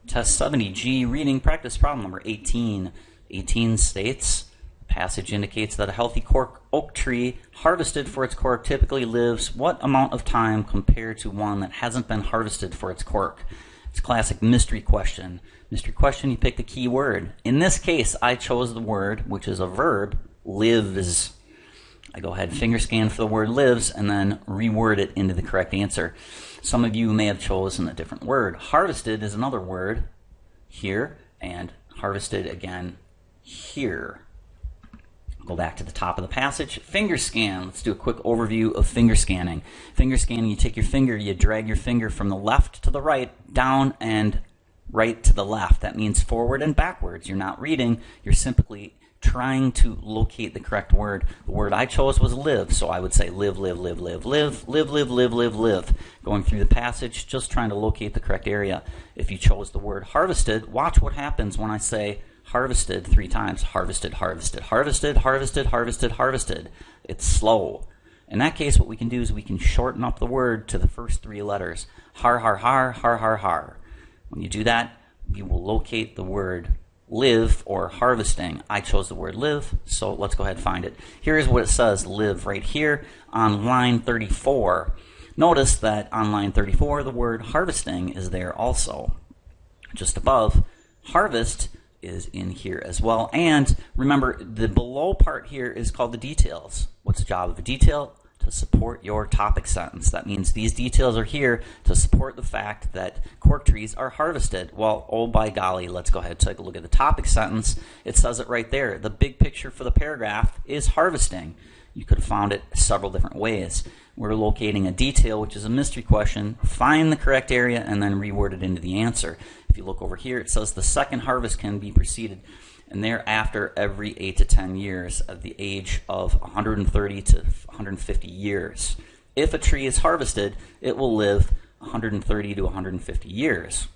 Test 70G, reading practice problem number 18. 18 states, the passage indicates that a healthy cork oak tree harvested for its cork typically lives what amount of time compared to one that hasn't been harvested for its cork? It's a classic mystery question. Mystery question, you pick the key word. In this case, I chose the word, which is a verb, lives. I go ahead, finger scan for the word lives, and then reword it into the correct answer. Some of you may have chosen a different word. Harvested is another word here, and harvested again here. Go back to the top of the passage. Finger scan. Let's do a quick overview of finger scanning. Finger scanning, you take your finger, you drag your finger from the left to the right, down and right to the left. That means forward and backwards. You're not reading, you're simply trying to locate the correct word. The word I chose was live, so I would say live, live, live, live, live, live, live, live, live, live. Going through the passage, just trying to locate the correct area. If you chose the word harvested, watch what happens when I say harvested 3 times. Harvested, harvested, harvested, harvested, harvested, harvested. It's slow. In that case, what we can do is we can shorten up the word to the first 3 letters. Har, har, har, har, har, har. When you do that, you will locate the word live or harvesting. I chose the word live, so let's go ahead and find it. Here's what it says, live, right here on line 34. Notice that on line 34, the word harvesting is there also. Just above, harvest is in here as well. And remember, the below part here is called the details. What's the job of a detail? To support your topic sentence. That means these details are here to support the fact that cork trees are harvested. Well, oh by golly, let's go ahead and take a look at the topic sentence. It says it right there. The big picture for the paragraph is harvesting. You could have found it several different ways. We're locating a detail, which is a mystery question, find the correct area, and then reword it into the answer. If you look over here, it says the second harvest can be preceded and thereafter every 8 to 10 years at the age of 130 to 150 years. If a tree is harvested, it will live 130 to 150 years.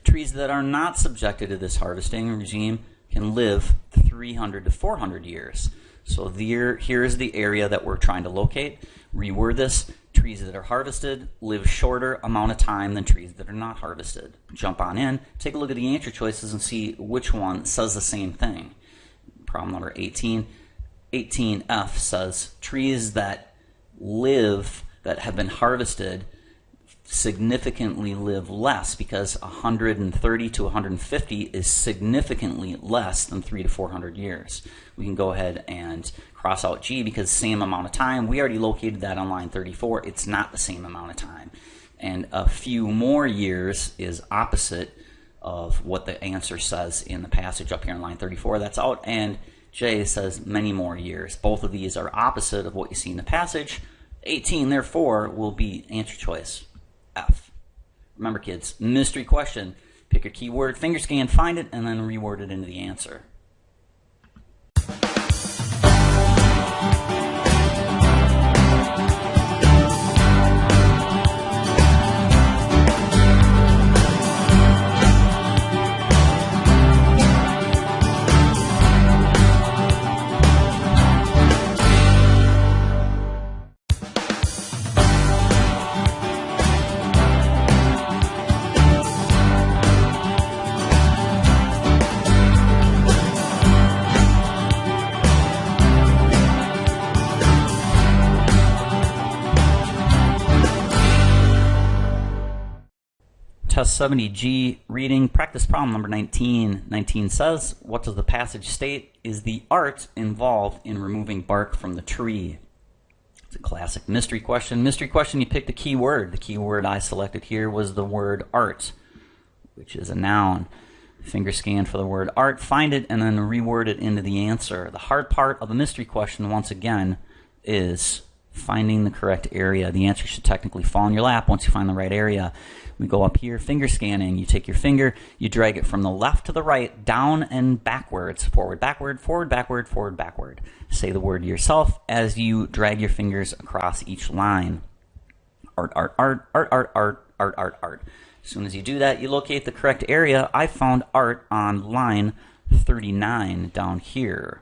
Trees that are not subjected to this harvesting regime can live 300 to 400 years. So here's the area that we're trying to locate. Reword this. Trees that are harvested live shorter amount of time than trees that are not harvested. Jump on in, take a look at the answer choices and see which one says the same thing. problem number 18. 18F says trees that live, that have been harvested, significantly live less, because 130 to 150 is significantly less than 300 to 400 years. We can go ahead and cross out G because same amount of time. We already located that on line 34. It's not the same amount of time. And a few more years is opposite of what the answer says in the passage up here in line 34. That's out. And J says many more years. Both of these are opposite of what you see in the passage. 18, therefore, will be answer choice F. Remember, kids, mystery question. Pick your keyword, finger scan, find it, and then reword it into the answer. Test 70G reading practice problem number 19. 19 says, what does the passage state is the art involved in removing bark from the tree? It's a classic mystery question. Mystery question, you pick the key word. The key word I selected here was the word art, which is a noun. Finger scan for the word art, find it, and then reword it into the answer. The hard part of a mystery question, once again, is finding the correct area. The answer should technically fall in your lap once you find the right area. We go up here, finger scanning. You take your finger, you drag it from the left to the right, down and backwards, forward, backward, forward, backward, forward, backward. Say the word to yourself as you drag your fingers across each line. Art, art, art, art, art, art, art, art, art. As soon as you do that, you locate the correct area. I found art on line 39 down here.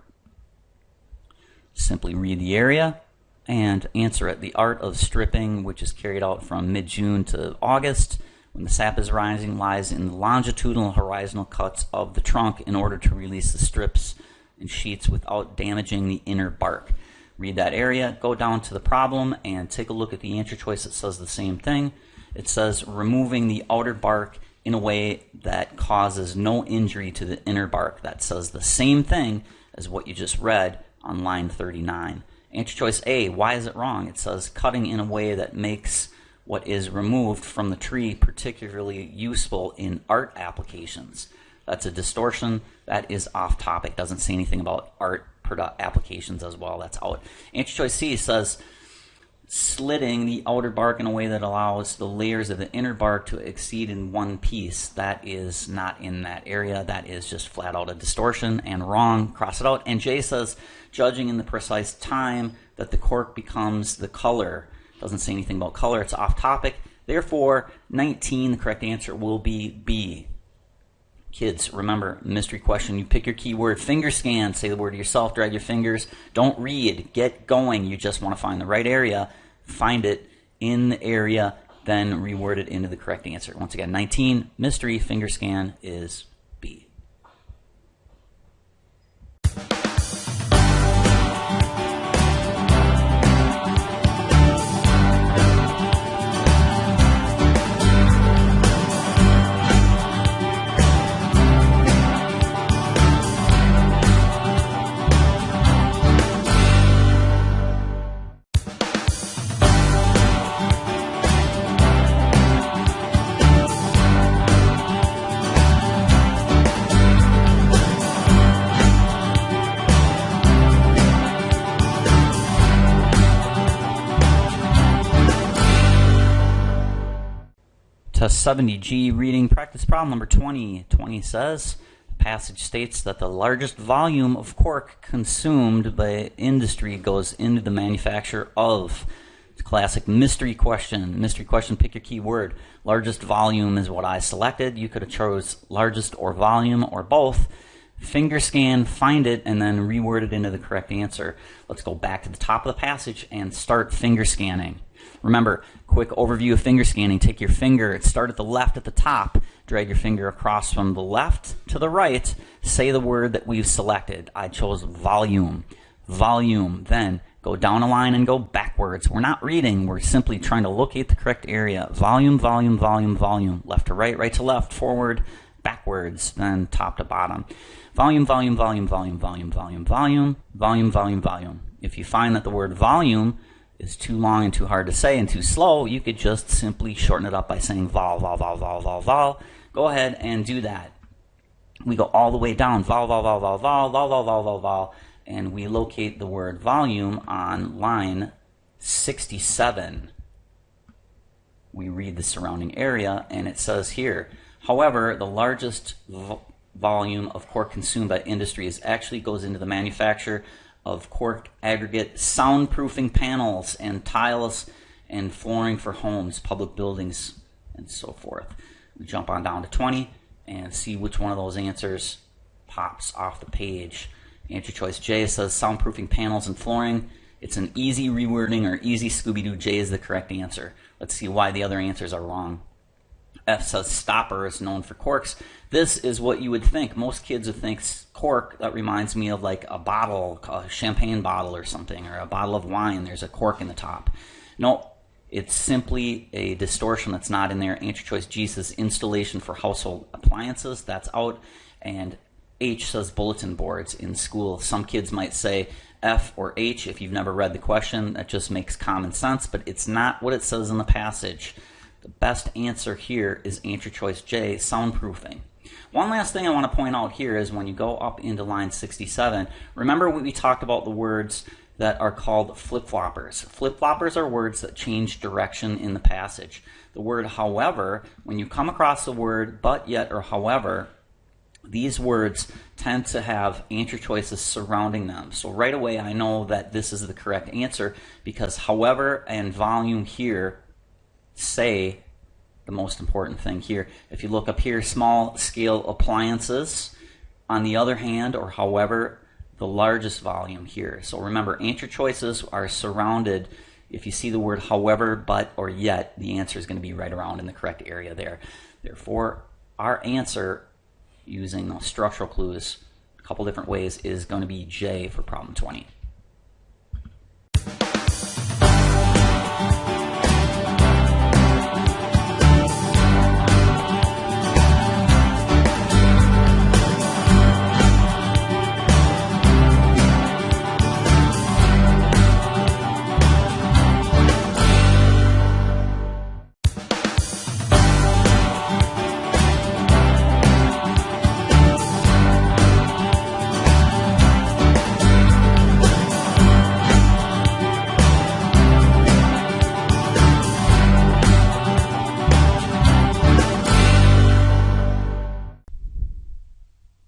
Simply read the area and answer it. The art of stripping, which is carried out from mid-June to August, when the sap is rising, lies in the longitudinal and horizontal cuts of the trunk in order to release the strips and sheets without damaging the inner bark. Read that area, go down to the problem, and take a look at the answer choice that says the same thing. It says removing the outer bark in a way that causes no injury to the inner bark. That says the same thing as what you just read on line 39. Answer choice A, why is it wrong? It says cutting in a way that makes what is removed from the tree particularly useful in art applications. That's a distortion. That is off topic. Doesn't say anything about art applications as well. That's out. Answer choice C says slitting the outer bark in a way that allows the layers of the inner bark to exceed in one piece. That is not in that area. That is just flat out a distortion and wrong. Cross it out. And J says judging in the precise time that the cork becomes the color. Doesn't say anything about color. It's off topic. Therefore, 19, the correct answer will be B. Kids, remember, mystery question. You pick your keyword, finger scan, say the word to yourself, drag your fingers. Don't read. Get going. You just want to find the right area. Find it in the area, then reword it into the correct answer. Once again, 19, mystery, finger scan is B. Test 70G reading practice problem number 20. 20 says, the passage states that the largest volume of cork consumed by industry goes into the manufacture of. It's a classic mystery question. Mystery question, pick your key word. Largest volume is what I selected. You could have chose largest or volume or both. Finger scan, find it, and then reword it into the correct answer. Let's go back to the top of the passage and start finger scanning. Remember, quick overview of finger scanning. Take your finger, start at the left at the top, drag your finger across from the left to the right, say the word that we've selected. I chose volume. Volume. Then go down a line and go backwards. We're not reading, we're simply trying to locate the correct area. Volume, volume, volume, volume. Left to right, right to left, forward, backwards, then top to bottom. Volume, volume, volume, volume, volume, volume, volume, volume, volume, volume. If you find that the word volume is too long and too hard to say and too slow, you could just simply shorten it up by saying vol, vol, vol, vol, vol, vol. Go ahead and do that. We go all the way down, vol, vol, vol, vol, vol, vol, vol, vol, vol, vol, and we locate the word volume on line 67. We read the surrounding area, and it says here, however, the largest volume of cork consumed by industry actually goes into the manufacture of cork aggregate soundproofing panels and tiles and flooring for homes, public buildings, and so forth. We jump on down to 20 and see which one of those answers pops off the page. Answer choice J says soundproofing panels and flooring. It's an easy rewording or easy Scooby-Doo. J is the correct answer. Let's see why the other answers are wrong. F says stopper is known for corks. This is what you would think. Most kids would think cork, that reminds me of like a bottle, a champagne bottle or something, or a bottle of wine. There's a cork in the top. No, it's simply a distortion that's not in there. Answer choice G says installation for household appliances. That's out. And H says bulletin boards in school. Some kids might say F or H if you've never read the question. That just makes common sense, but it's not what it says in the passage. The best answer here is answer choice J, soundproofing. One last thing I want to point out here is when you go up into line 67, remember we talked about the words that are called flip-floppers. Flip-floppers are words that change direction in the passage. The word however, when you come across the word but, yet, or however, these words tend to have answer choices surrounding them. So right away I know that this is the correct answer because however and volume here say the most important thing here. If you look up here, small scale appliances, on the other hand, or however, the largest volume here. So remember, answer choices are surrounded. If you see the word however, but, or yet, the answer is going to be right around in the correct area there. Therefore, our answer using those structural clues a couple different ways is going to be J for problem 20.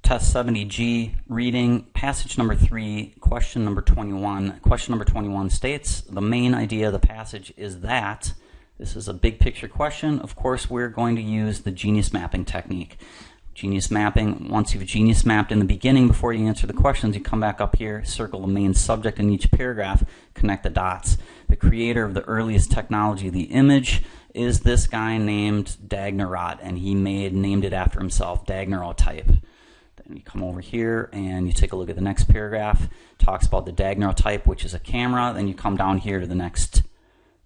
Test 70G, reading passage number 3, question number 21. Question number 21 states, the main idea of the passage is that, this is a big picture question, of course we're going to use the genius mapping technique. Genius mapping, once you've genius mapped in the beginning before you answer the questions, you come back up here, circle the main subject in each paragraph, connect the dots. The creator of the earliest technology, the image, is this guy named Daguerreotype, and he named it after himself, Daguerreotype. Then you come over here and you take a look at the next paragraph. It talks about the daguerreotype, which is a camera. Then you come down here to the next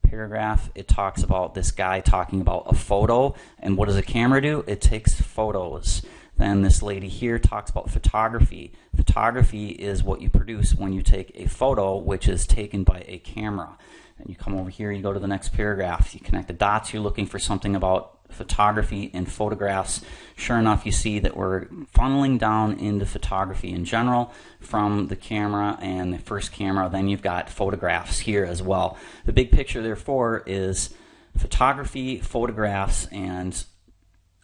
paragraph. It talks about this guy talking about a photo. And what does a camera do? It takes photos. Then this lady here talks about photography. Photography is what you produce when you take a photo, which is taken by a camera. And you come over here, you go to the next paragraph. You connect the dots. You're looking for something about photography and photographs. Sure enough, you see that we're funneling down into photography in general from the camera and the first camera. Then you've got photographs here as well. The big picture, therefore, is photography, photographs, and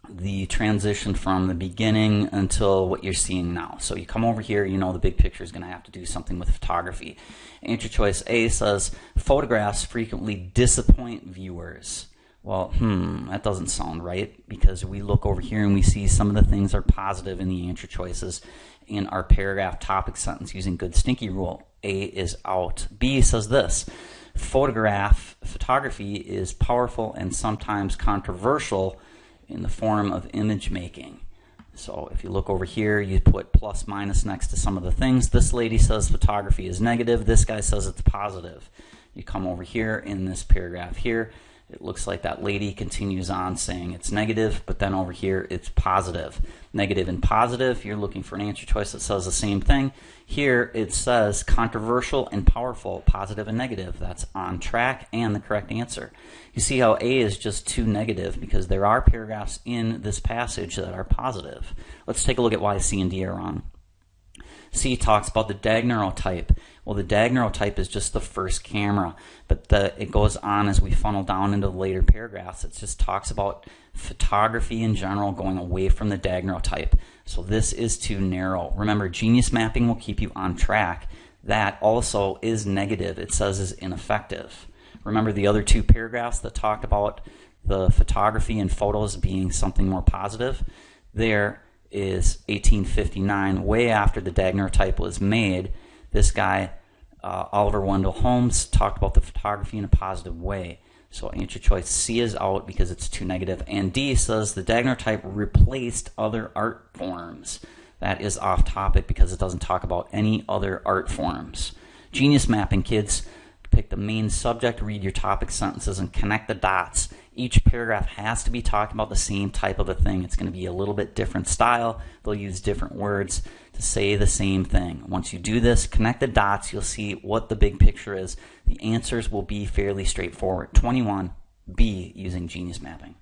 the transition from the beginning until what you're seeing now. So you come over here, you know the big picture is going to have to do something with photography. Answer choice A says, photographs frequently disappoint viewers. Well, that doesn't sound right, because we look over here and we see some of the things are positive in the answer choices in our paragraph topic sentence using good stinky rule. A is out. B says this, photography is powerful and sometimes controversial in the form of image making. So if you look over here, you put plus minus next to some of the things. This lady says photography is negative. This guy says it's positive. You come over here in this paragraph here. It looks like that lady continues on saying it's negative, but then over here it's positive. Negative and positive, you're looking for an answer choice that says the same thing. Here it says controversial and powerful, positive and negative. That's on track and the correct answer. You see how A is just too negative because there are paragraphs in this passage that are positive. Let's take a look at why C and D are wrong. C talks about the daguerreotype. Well, the daguerreotype is just the first camera, but it goes on as we funnel down into the later paragraphs. It just talks about photography in general going away from the daguerreotype. So this is too narrow. Remember, genius mapping will keep you on track. That also is negative. It says is ineffective. Remember the other two paragraphs that talked about the photography and photos being something more positive? There is 1859, way after the daguerreotype was made. This guy, Oliver Wendell Holmes, talked about the photography in a positive way. So answer choice C is out because it's too negative. And D says the daguerreotype replaced other art forms. That is off topic because it doesn't talk about any other art forms. Genius mapping, kids. Pick the main subject, read your topic sentences, and connect the dots. Each paragraph has to be talking about the same type of a thing. It's going to be a little bit different style. They'll use different words to say the same thing. Once you do this, connect the dots, you'll see what the big picture is. The answers will be fairly straightforward. 21, B, using genius mapping.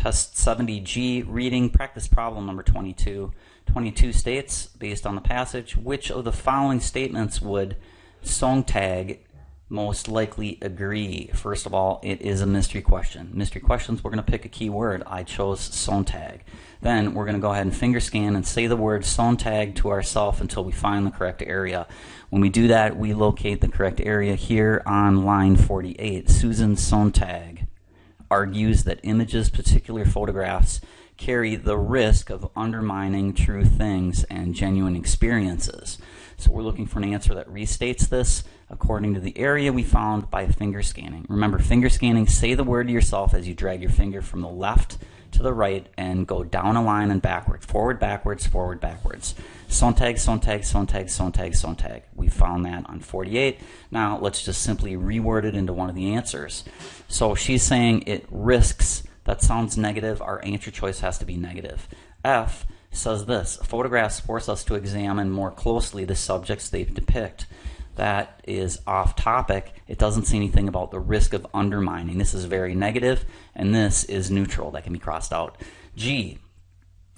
Test 70G, reading, practice problem number 22. 22 states, based on the passage, which of the following statements would Sontag most likely agree? First of all, it is a mystery question. Mystery questions, we're going to pick a key word. I chose Sontag. Then we're going to go ahead and finger scan and say the word Sontag to ourselves until we find the correct area. When we do that, we locate the correct area here on line 48. Susan Sontag argues that images, particular photographs, carry the risk of undermining true things and genuine experiences. So we're looking for an answer that restates this according to the area we found by finger scanning. Remember, finger scanning, say the word to yourself as you drag your finger from the left to the right and go down a line and backwards. Forward, backwards, forward, backwards. Sontag, Sontag, Sontag, Sontag, Sontag. We found that on 48. Now let's just simply reword it into one of the answers. So she's saying it risks. That sounds negative. Our answer choice has to be negative. F says this: photographs force us to examine more closely the subjects they depict. That is off topic. It doesn't say anything about the risk of undermining. This is very negative, and this is neutral. That can be crossed out. G,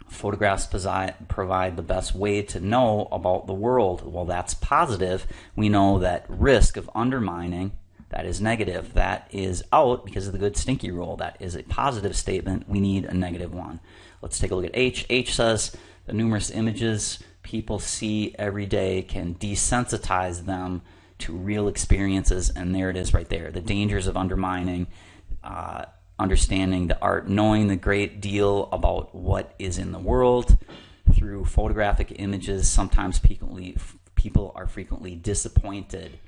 photographs provide the best way to know about the world. Well, that's positive. We know that risk of undermining, that is negative. That is out because of the good stinky rule. That is a positive statement. We need a negative one. Let's take a look at H. H says the numerous images people see every day can desensitize them to real experiences, and there it is right there. The dangers of undermining, understanding the art, knowing the great deal about what is in the world through photographic images. Sometimes people are frequently disappointed.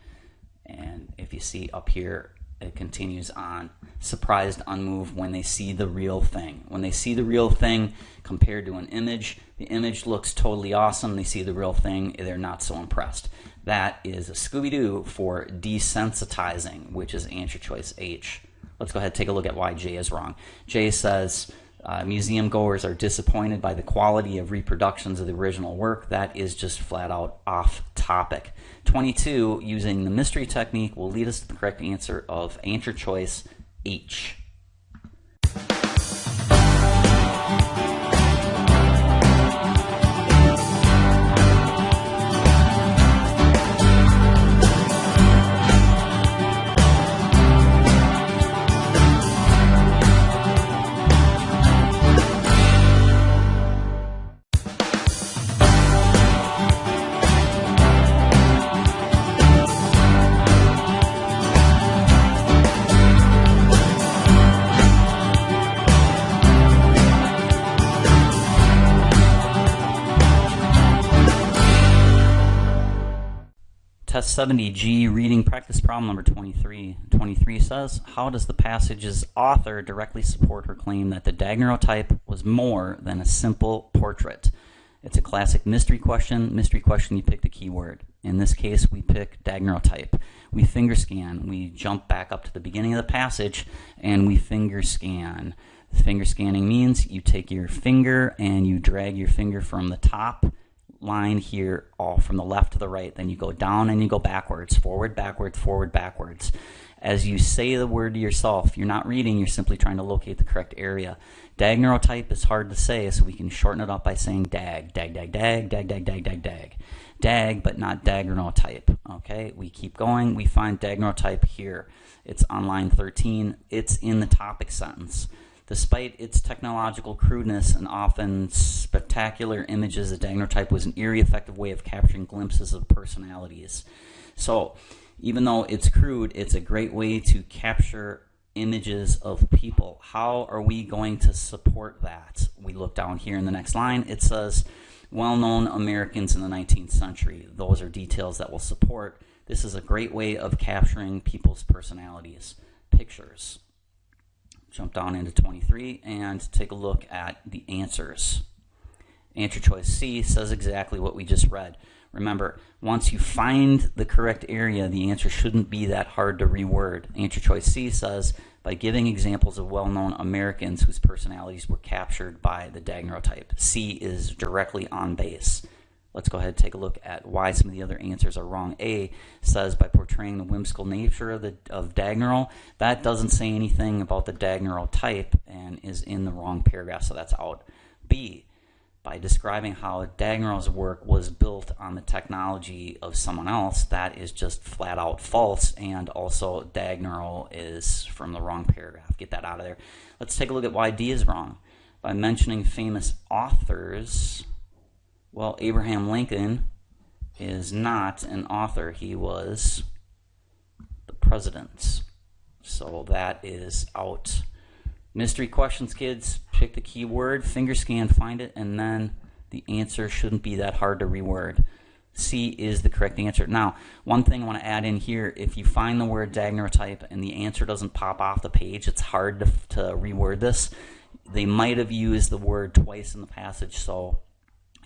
And if you see up here, it continues on. Surprised, unmoved when they see the real thing. When they see the real thing compared to an image, the image looks totally awesome. They see the real thing, they're not so impressed. That is a Scooby-Doo for desensitizing, which is answer choice H. Let's go ahead and take a look at why J is wrong. J says museum goers are disappointed by the quality of reproductions of the original work. That is just flat out off topic. 22, using the mystery technique, will lead us to the correct answer of answer choice H. Test 70G, reading practice problem number 23. 23 says, how does the passage's author directly support her claim that the daguerreotype was more than a simple portrait? It's a classic mystery question. Mystery question, you pick the keyword. In this case, we pick daguerreotype. We finger scan. We jump back up to the beginning of the passage, and we finger scan. Finger scanning means you take your finger and you drag your finger from the top line here, all from the left to the right. Then you go down and you go backwards, forward, backwards, forward, backwards. As you say the word to yourself, you're not reading, you're simply trying to locate the correct area. Daguerreotype is hard to say, so we can shorten it up by saying dag, dag, dag, dag, dag, dag, dag, dag, dag. Dag, but not daguerreotype. Okay, we keep going. We find daguerreotype here. It's on line 13. It's in the topic sentence. Despite its technological crudeness and often spectacular images, the daguerreotype was an eerie, effective way of capturing glimpses of personalities. So, even though it's crude, it's a great way to capture images of people. How are we going to support that? We look down here in the next line. It says, well-known Americans in the 19th century. Those are details that will support. This is a great way of capturing people's personalities. Pictures. Jump down into 23 and take a look at the answers. Answer choice C says exactly what we just read. Remember, once you find the correct area, the answer shouldn't be that hard to reword. Answer choice C says, by giving examples of well-known Americans whose personalities were captured by the daguerreotype. C is directly on base. Let's go ahead and take a look at why some of the other answers are wrong. A says by portraying the whimsical nature of daguerreotype. That doesn't say anything about the daguerreotype and is in the wrong paragraph, so that's out. B, by describing how Daguerreau's work was built on the technology of someone else. That is just flat out false, and also Daguerreau is from the wrong paragraph. Get that out of there. Let's take a look at why D is wrong. By mentioning famous authors, well, Abraham Lincoln is not an author. He was the president. So that is out. Mystery questions, kids. Pick the keyword, finger scan, find it, and then the answer shouldn't be that hard to reword. C is the correct answer. Now, one thing I want to add in here, if you find the word daguerreotype and the answer doesn't pop off the page, it's hard to reword this. They might have used the word twice in the passage, so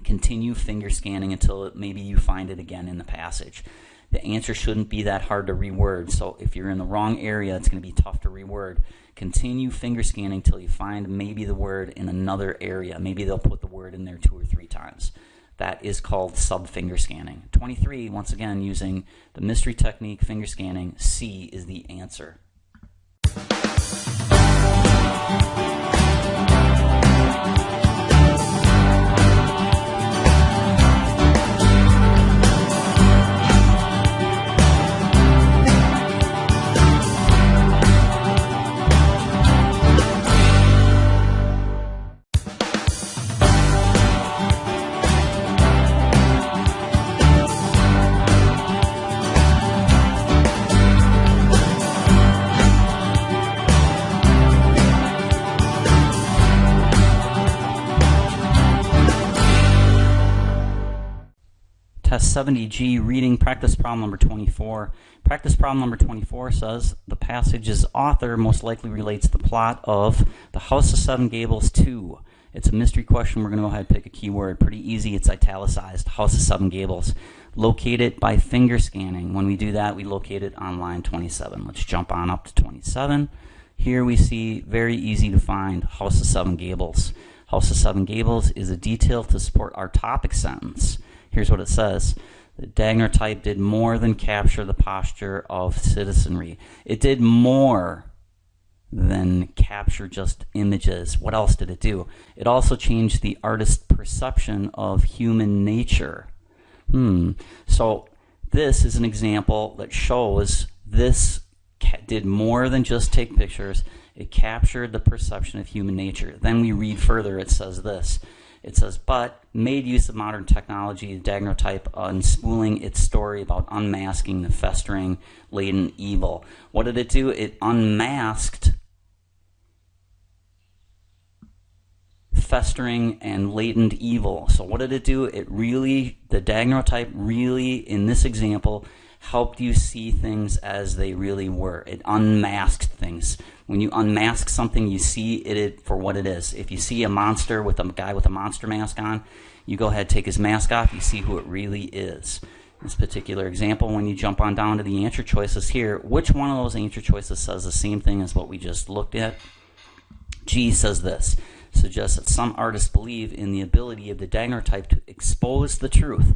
continue finger scanning until maybe you find it again in the passage. The answer shouldn't be that hard to reword, so if you're in the wrong area, it's going to be tough to reword. Continue finger scanning until you find maybe the word in another area. Maybe they'll put the word in there 2 or 3 times. That is called sub-finger scanning. 23, once again, using the mystery technique, finger scanning. C is the answer. Test 70G, reading practice problem number 24. Practice problem number 24 says the passage's author most likely relates the plot of The House of Seven Gables 2. It's a mystery question. We're going to go ahead and pick a keyword. Pretty easy. It's italicized. House of Seven Gables. Locate it by finger scanning. When we do that, we locate it on line 27. Let's jump on up to 27. Here we see, very easy to find, House of Seven Gables. House of Seven Gables is a detail to support our topic sentence. Here's what it says. The daguerreotype did more than capture the posture of citizenry. It did more than capture just images. What else did it do? It also changed the artist's perception of human nature. So this is an example that shows this did more than just take pictures. It captured the perception of human nature. Then we read further. It says this. It says, but made use of modern technology, the daguerreotype, unspooling its story about unmasking the festering, latent evil. What did it do? It unmasked festering and latent evil. So what did it do? The daguerreotype really, in this example, helped you see things as they really were. It unmasked things. When you unmask something, you see it for what it is. If you see a monster with a guy with a monster mask on, you go ahead, take his mask off, you see who it really is. In this particular example, when you jump on down to the answer choices here, which one of those answer choices says the same thing as what we just looked at? G says this. Suggests that some artists believe in the ability of the daguerreotype to expose the truth,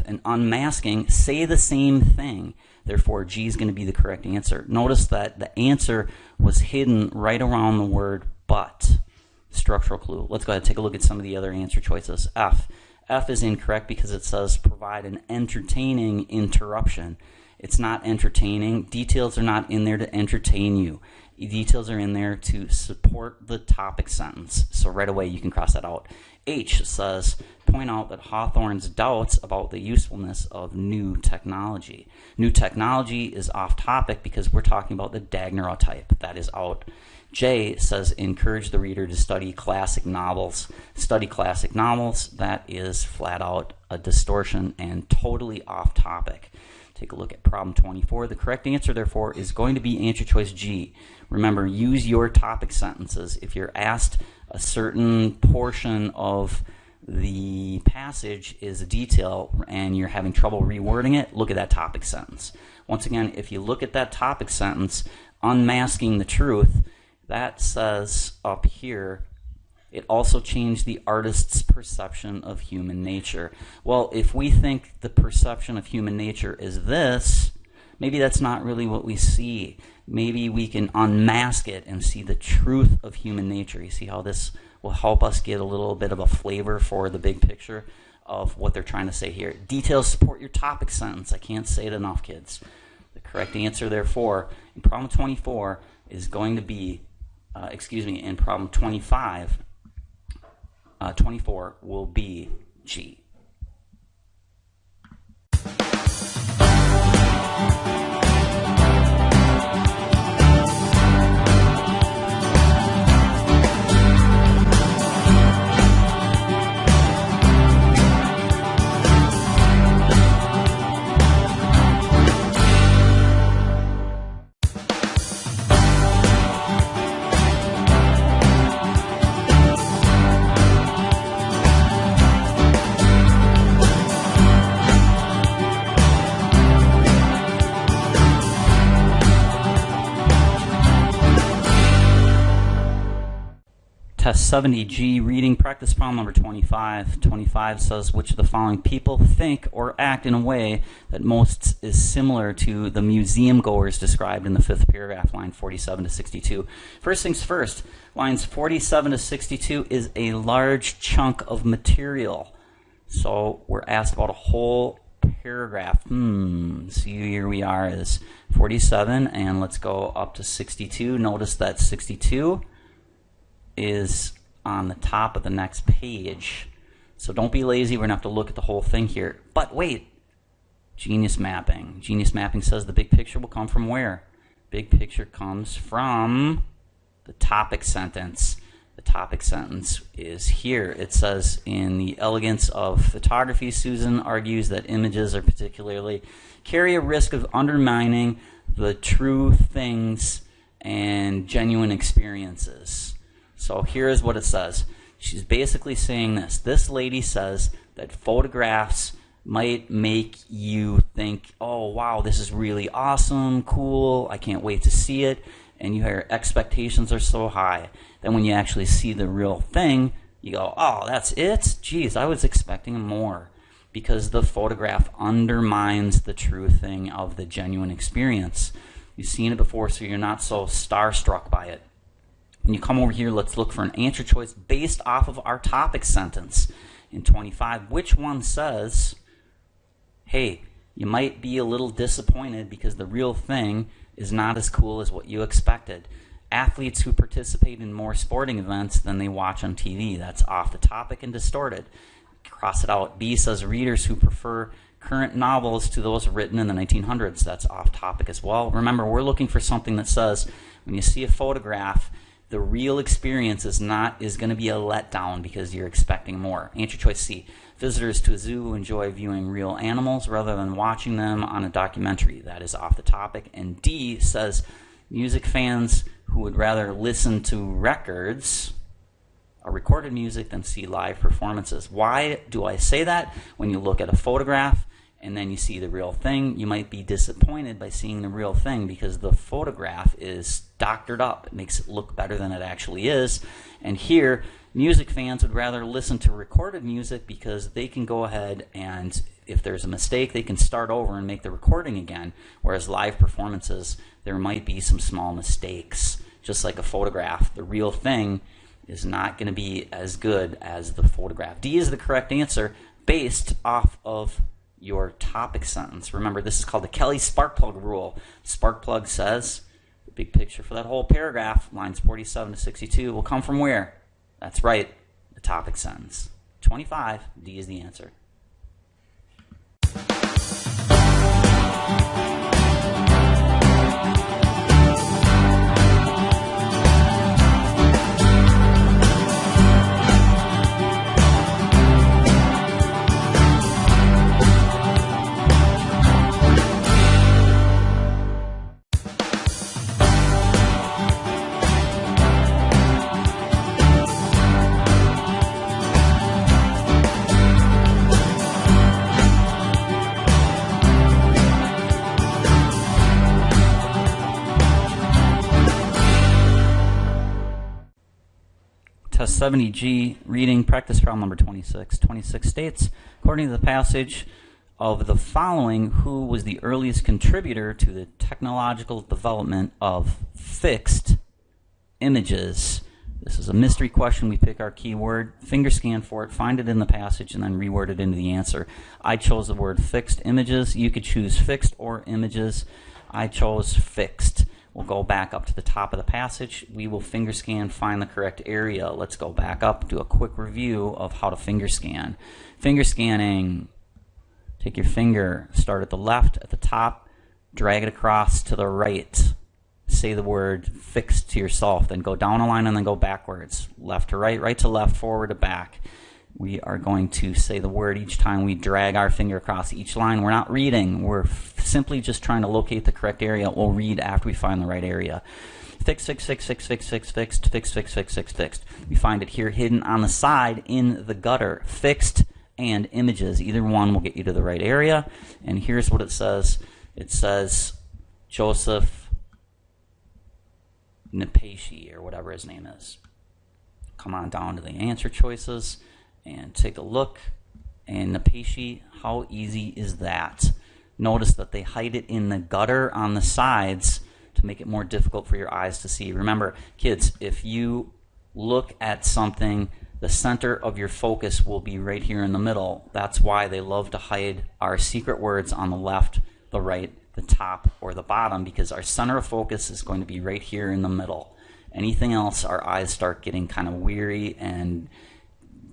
and unmasking say the same thing. Therefore, G is going to be the correct answer. Notice that the answer was hidden right around the word but. Structural clue. Let's go ahead and take a look at some of the other answer choices. F. F is incorrect because it says provide an entertaining interruption. It's not entertaining. Details are not in there to entertain you. Details are in there to support the topic sentence. So right away you can cross that out. H says point out that Hawthorne's doubts about the usefulness of new technology. New technology is off topic because we're talking about the daguerreotype. That is out. J says encourage the reader to study classic novels. Study classic novels. That is flat out a distortion and totally off topic. Take a look at problem 24. The correct answer, therefore, is going to be answer choice G. Remember, use your topic sentences. If you're asked a certain portion of the passage is a detail and you're having trouble rewording it, look at that topic sentence. Once again, if you look at that topic sentence, unmasking the truth, that says up here, it also changed the artist's perception of human nature. Well, if we think the perception of human nature is this, maybe that's not really what we see. Maybe we can unmask it and see the truth of human nature. You see how this will help us get a little bit of a flavor for the big picture of what they're trying to say here. Details support your topic sentence. I can't say it enough, kids. The correct answer, therefore, in problem 24 is going to be, in problem 25, 24 will be G. Test 70G, reading practice problem number 25. 25 says, which of the following people think or act in a way that most is similar to the museum goers described in the fifth paragraph, line 47 to 62. First things first, lines 47 to 62 is a large chunk of material. So we're asked about a whole paragraph. So here we are is 47, and let's go up to 62. Notice that 62 is on the top of the next page. So don't be lazy. We're going to have to look at the whole thing here. But wait, genius mapping. Genius mapping says the big picture will come from where? Big picture comes from the topic sentence. The topic sentence is here. It says, in the elegance of photography, Susan argues that images are particularly carry a risk of undermining the true things and genuine experiences. So here's what it says. She's basically saying this. This lady says that photographs might make you think, oh, wow, this is really awesome, cool, I can't wait to see it, and your expectations are so high. Then when you actually see the real thing, you go, oh, that's it? Geez, I was expecting more. Because the photograph undermines the true thing of the genuine experience. You've seen it before, so you're not so starstruck by it. When you come over here, let's look for an answer choice based off of our topic sentence. In 25, which one says, hey, you might be a little disappointed because the real thing is not as cool as what you expected. Athletes who participate in more sporting events than they watch on TV. That's off the topic and distorted. Cross it out. B says readers who prefer current novels to those written in the 1900s. That's off topic as well. Remember, we're looking for something that says when you see a photograph the real experience is going to be a letdown because you're expecting more. Answer choice C. Visitors to a zoo who enjoy viewing real animals rather than watching them on a documentary. That is off the topic. And D says music fans who would rather listen to records or recorded music than see live performances. Why do I say that? When you look at a photograph and then you see the real thing, you might be disappointed by seeing the real thing because the photograph is doctored up. It makes it look better than it actually is. And here, music fans would rather listen to recorded music because they can go ahead and, if there's a mistake, they can start over and make the recording again. Whereas live performances, there might be some small mistakes. Just like a photograph, the real thing is not going to be as good as the photograph. D is the correct answer based off of your topic sentence. Remember, this is called the Kelly Sparkplug rule. Sparkplug says the big picture for that whole paragraph, lines 47 to 62, will come from where? That's right, the topic sentence. 25, D is the answer. Test 70G, reading practice problem number 26. 26 states, according to the passage of the following, who was the earliest contributor to the technological development of fixed images? This is a mystery question. We pick our keyword, finger scan for it, find it in the passage, and then reword it into the answer. I chose the word fixed images. You could choose fixed or images. I chose fixed. We'll go back up to the top of the passage. We will finger scan, find the correct area. Let's go back up, do a quick review of how to finger scan. Finger scanning. Take your finger, start at the left, at the top, drag it across to the right. Say the word fixed to yourself, then go down a line and then go backwards. Left to right, right to left, forward to back. We are going to say the word each time we drag our finger across each line. We're not reading. We're simply just trying to locate the correct area. We'll read after we find the right area. Fixed, fixed, fixed, fixed, fixed, fixed, fixed, fixed, fixed, fixed, fixed, fixed. We find it here hidden on the side in the gutter. Fixed and images. Either one will get you to the right area. And here's what it says. It says Joseph Nepeshi, or whatever his name is. Come on down to the answer choices and take a look. And Nepeshi, how easy is that? Notice that they hide it in the gutter on the sides to make it more difficult for your eyes to see. Remember, kids, if you look at something, the center of your focus will be right here in the middle. That's why they love to hide our secret words on the left, the right, the top, or the bottom, because our center of focus is going to be right here in the middle. Anything else, our eyes start getting kind of weary and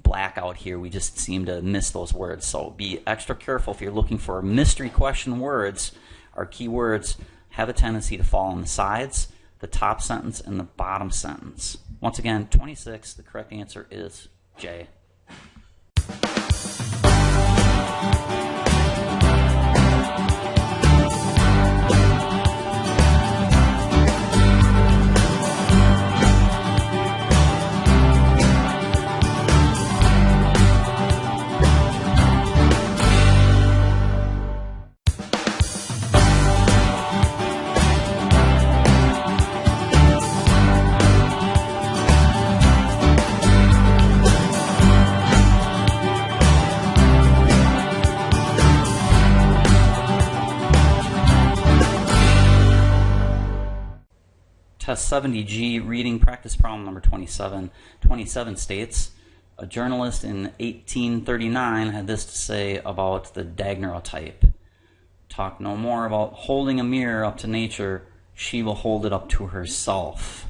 black out here. We just seem to miss those words. So be extra careful if you're looking for mystery question words. Our key words have a tendency to fall on the sides, the top sentence, and the bottom sentence. Once again, 26, the correct answer is J. Test 70G, reading practice problem number 27. 27 states, a journalist in 1839 had this to say about the daguerreotype. Talk no more about holding a mirror up to nature, she will hold it up to herself.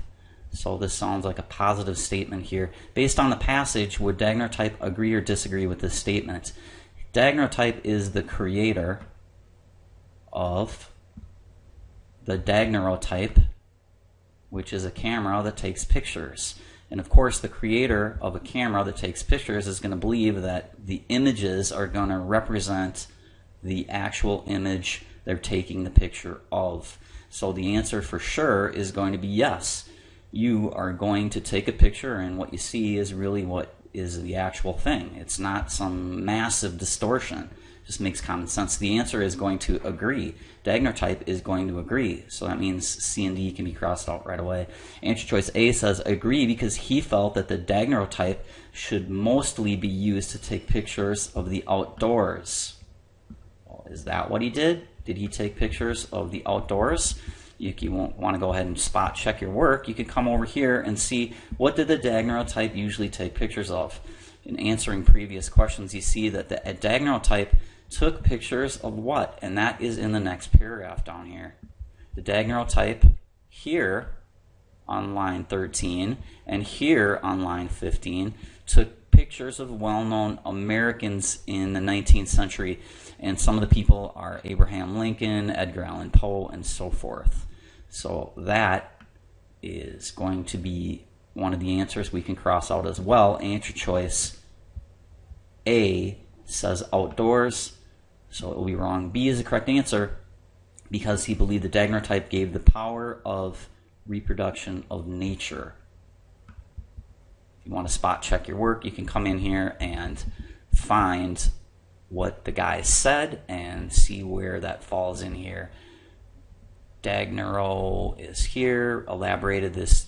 So this sounds like a positive statement here. Based on the passage, would daguerreotype agree or disagree with this statement? Daguerreotype is the creator of the daguerreotype which is a camera that takes pictures. And of course, the creator of a camera that takes pictures is going to believe that the images are going to represent the actual image they're taking the picture of. So the answer for sure is going to be yes. You are going to take a picture, and what you see is really what is the actual thing. It's not some massive distortion. It just makes common sense. The answer is going to agree. Daguerreotype is going to agree. So that means C and D can be crossed out right away. Answer choice A says agree because he felt that the daguerreotype should mostly be used to take pictures of the outdoors. Well, is that what he did? Did he take pictures of the outdoors? You won't want to go ahead and spot check your work. You can come over here and see what did the daguerreotype usually take pictures of. In answering previous questions, you see that the daguerreotype took pictures of what? And that is in the next paragraph down here. The daguerreotype here on line 13 and here on line 15 took pictures of well-known Americans in the 19th century, and some of the people are Abraham Lincoln, Edgar Allan Poe, and so forth. So that is going to be one of the answers we can cross out as well. Answer choice A says outdoors, so it will be wrong. B is the correct answer because he believed the daguerreotype gave the power of reproduction of nature. If you want to spot check your work, you can come in here and find what the guy said and see where that falls in here. Daguerreau is here, elaborated this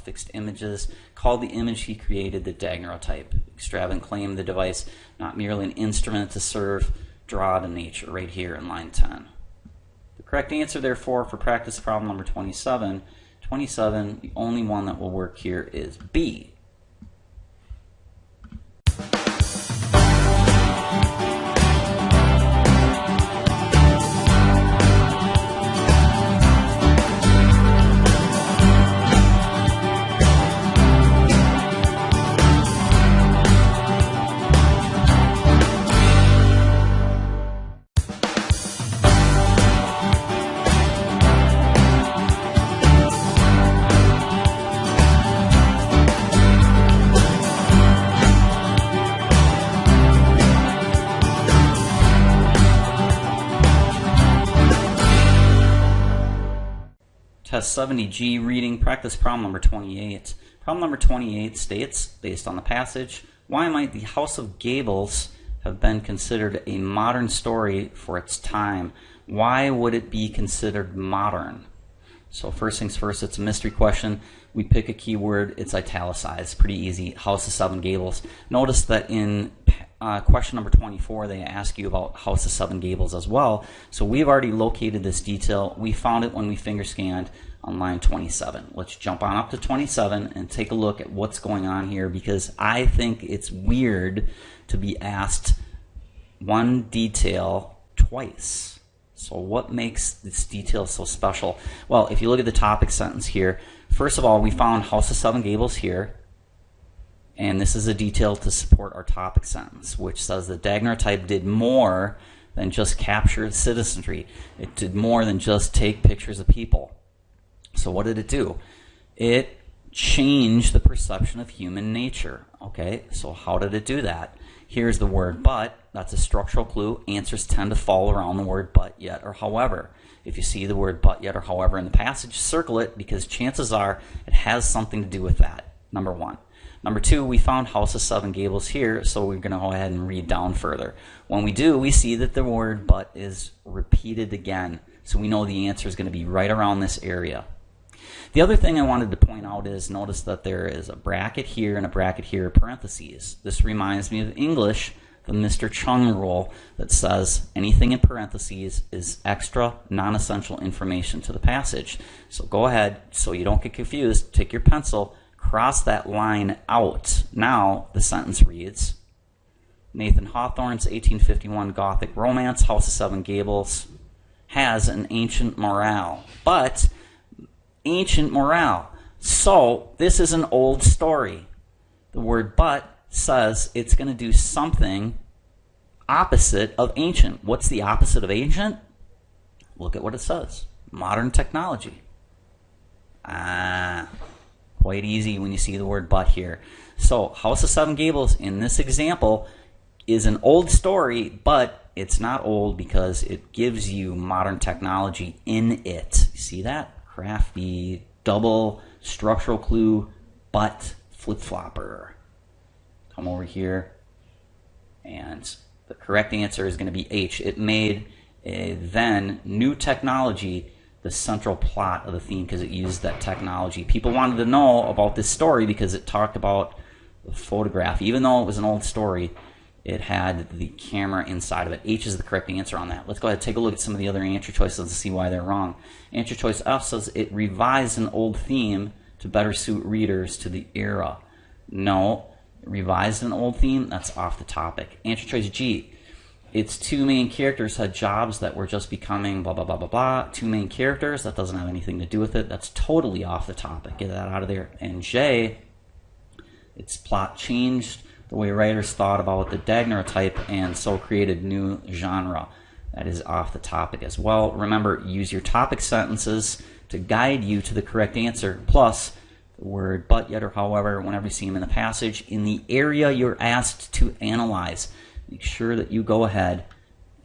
fixed images, called the image he created the daguerreotype. Extravagant claimed the device not merely an instrument to serve draw to nature, right here in line 10. The correct answer, therefore, for practice problem number 27, the only one that will work here is B. Test 70G reading practice problem number 28. Problem number 28 states, based on the passage, why might the House of Gables have been considered a modern story for its time? Why would it be considered modern? So first things first, it's a mystery question. We pick a keyword, it's italicized, pretty easy, House of Seven Gables. Notice that in question number 24, they ask you about House of Seven Gables as well. So we've already located this detail. We found it when we finger scanned on line 27. Let's jump on up to 27 and take a look at what's going on here, because I think it's weird to be asked one detail twice. So what makes this detail so special? Well, if you look at the topic sentence here, first of all, we found House of Seven Gables here. And this is a detail to support our topic sentence, which says the daguerreotype did more than just capture citizenry. It did more than just take pictures of people. So what did it do? It changed the perception of human nature. Okay, so how did it do that? Here's the word but. That's a structural clue. Answers tend to fall around the word but, yet, or however. If you see the word but, yet, or however in the passage, circle it, because chances are it has something to do with that, number one. Number two, we found House of Seven Gables here, so we're going to go ahead and read down further. When we do, we see that the word but is repeated again, so we know the answer is going to be right around this area. The other thing I wanted to point out is, notice that there is a bracket here and a bracket here, parentheses. This reminds me of English, the Mr. Chung rule that says anything in parentheses is extra, non-essential information to the passage. So go ahead, so you don't get confused, take your pencil, cross that line out. Now the sentence reads, Nathan Hawthorne's 1851 Gothic romance, House of Seven Gables, has an ancient morale. But ancient morale. So this is an old story. The word but says it's going to do something opposite of ancient. What's the opposite of ancient? Look at what it says. Modern technology. Quite easy when you see the word but here. So House of Seven Gables in this example is an old story, but it's not old because it gives you modern technology in it. You see that? Crafty, double, structural clue, but flip-flopper. Come over here, and the correct answer is going to be H. It made a then new technology the central plot of the theme because it used that technology. People wanted to know about this story because it talked about the photograph. Even though it was an old story, it had the camera inside of it. H is the correct answer on that. Let's go ahead and take a look at some of the other answer choices and see why they're wrong. Answer choice F says it revised an old theme to better suit readers to the era. No, revised an old theme, that's off the topic. Answer choice G, its two main characters had jobs that were just becoming blah, blah, blah, blah, blah. Two main characters, that doesn't have anything to do with it. That's totally off the topic. Get that out of there. And J, its plot changed the way writers thought about the daguerreotype and so created new genre. That is off the topic as well. Remember, use your topic sentences to guide you to the correct answer, plus the word but, yet, or however, whenever you see them in the passage, in the area you're asked to analyze. Make sure that you go ahead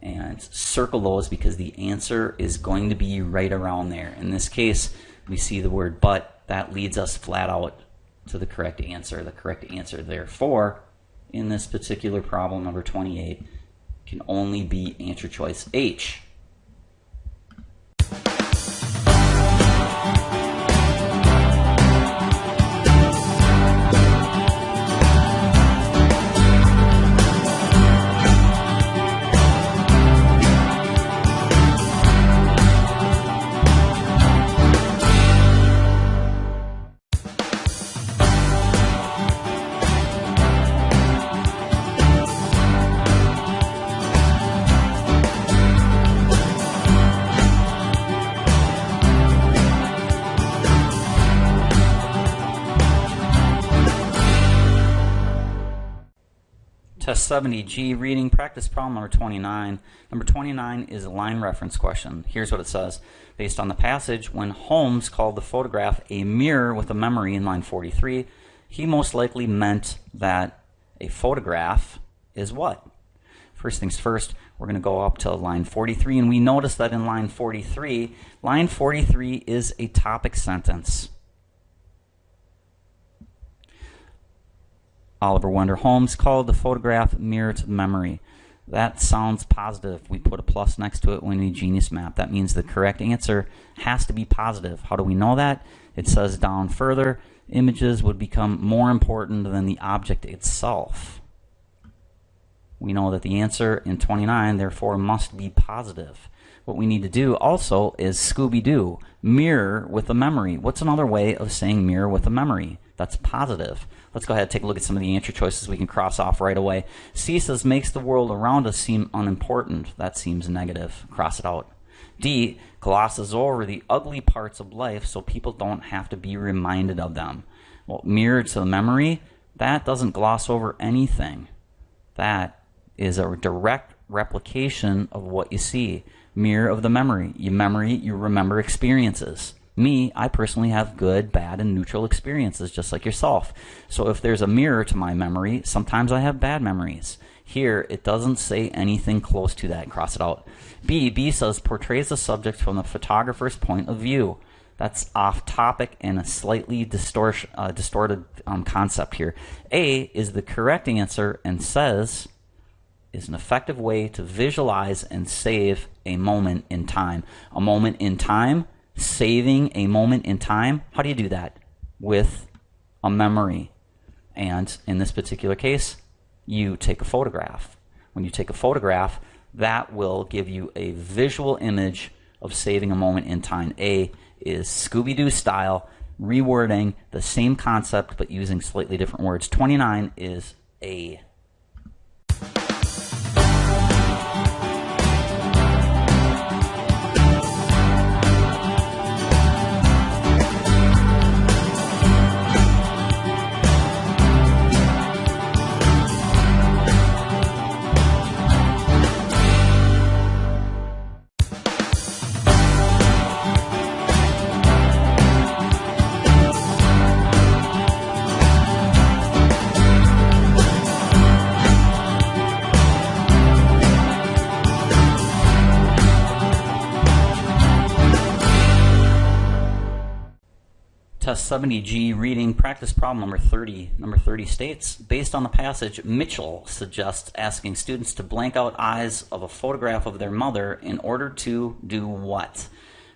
and circle those because the answer is going to be right around there. In this case, we see the word but. That leads us flat out to the correct answer. The correct answer, therefore, in this particular problem, number 28, can only be answer choice H. Test 70G reading practice problem number 29. Number 29 is a line reference question. Here's what it says. Based on the passage, when Holmes called the photograph a mirror with a memory in line 43, he most likely meant that a photograph is what? First things first, we're going to go up to line 43, and we notice that in line 43 is a topic sentence. Oliver Wendell Holmes called the photograph mirror to the memory. That sounds positive. We put a plus next to it when we genius map. That means the correct answer has to be positive. How do we know that? It says down further, images would become more important than the object itself. We know that the answer in 29 therefore must be positive. What we need to do also is Scooby-Doo, mirror with a memory. What's another way of saying mirror with a memory? That's positive. Let's go ahead and take a look at some of the answer choices we can cross off right away. C says makes the world around us seem unimportant. That seems negative. Cross it out. D glosses over the ugly parts of life so people don't have to be reminded of them. Well, mirror to the memory, that doesn't gloss over anything. That is a direct replication of what you see. Mirror of the memory. You remember experiences. Me, I personally have good, bad, and neutral experiences, just like yourself. So if there's a mirror to my memory, sometimes I have bad memories. Here, it doesn't say anything close to that. Cross it out. B says portrays the subject from the photographer's point of view. That's off topic and a slightly distorted concept here. A is the correct answer and says is an effective way to visualize and save a moment in time. A moment in time. Saving a moment in time, how do you do that? With a memory. And in this particular case, you take a photograph. When you take a photograph, that will give you a visual image of saving a moment in time. A is Scooby-Doo style, rewording the same concept but using slightly different words. 29 is A. Test 70G reading practice problem number 30. Number 30 states, based on the passage, Mitchell suggests asking students to blank out eyes of a photograph of their mother in order to do what?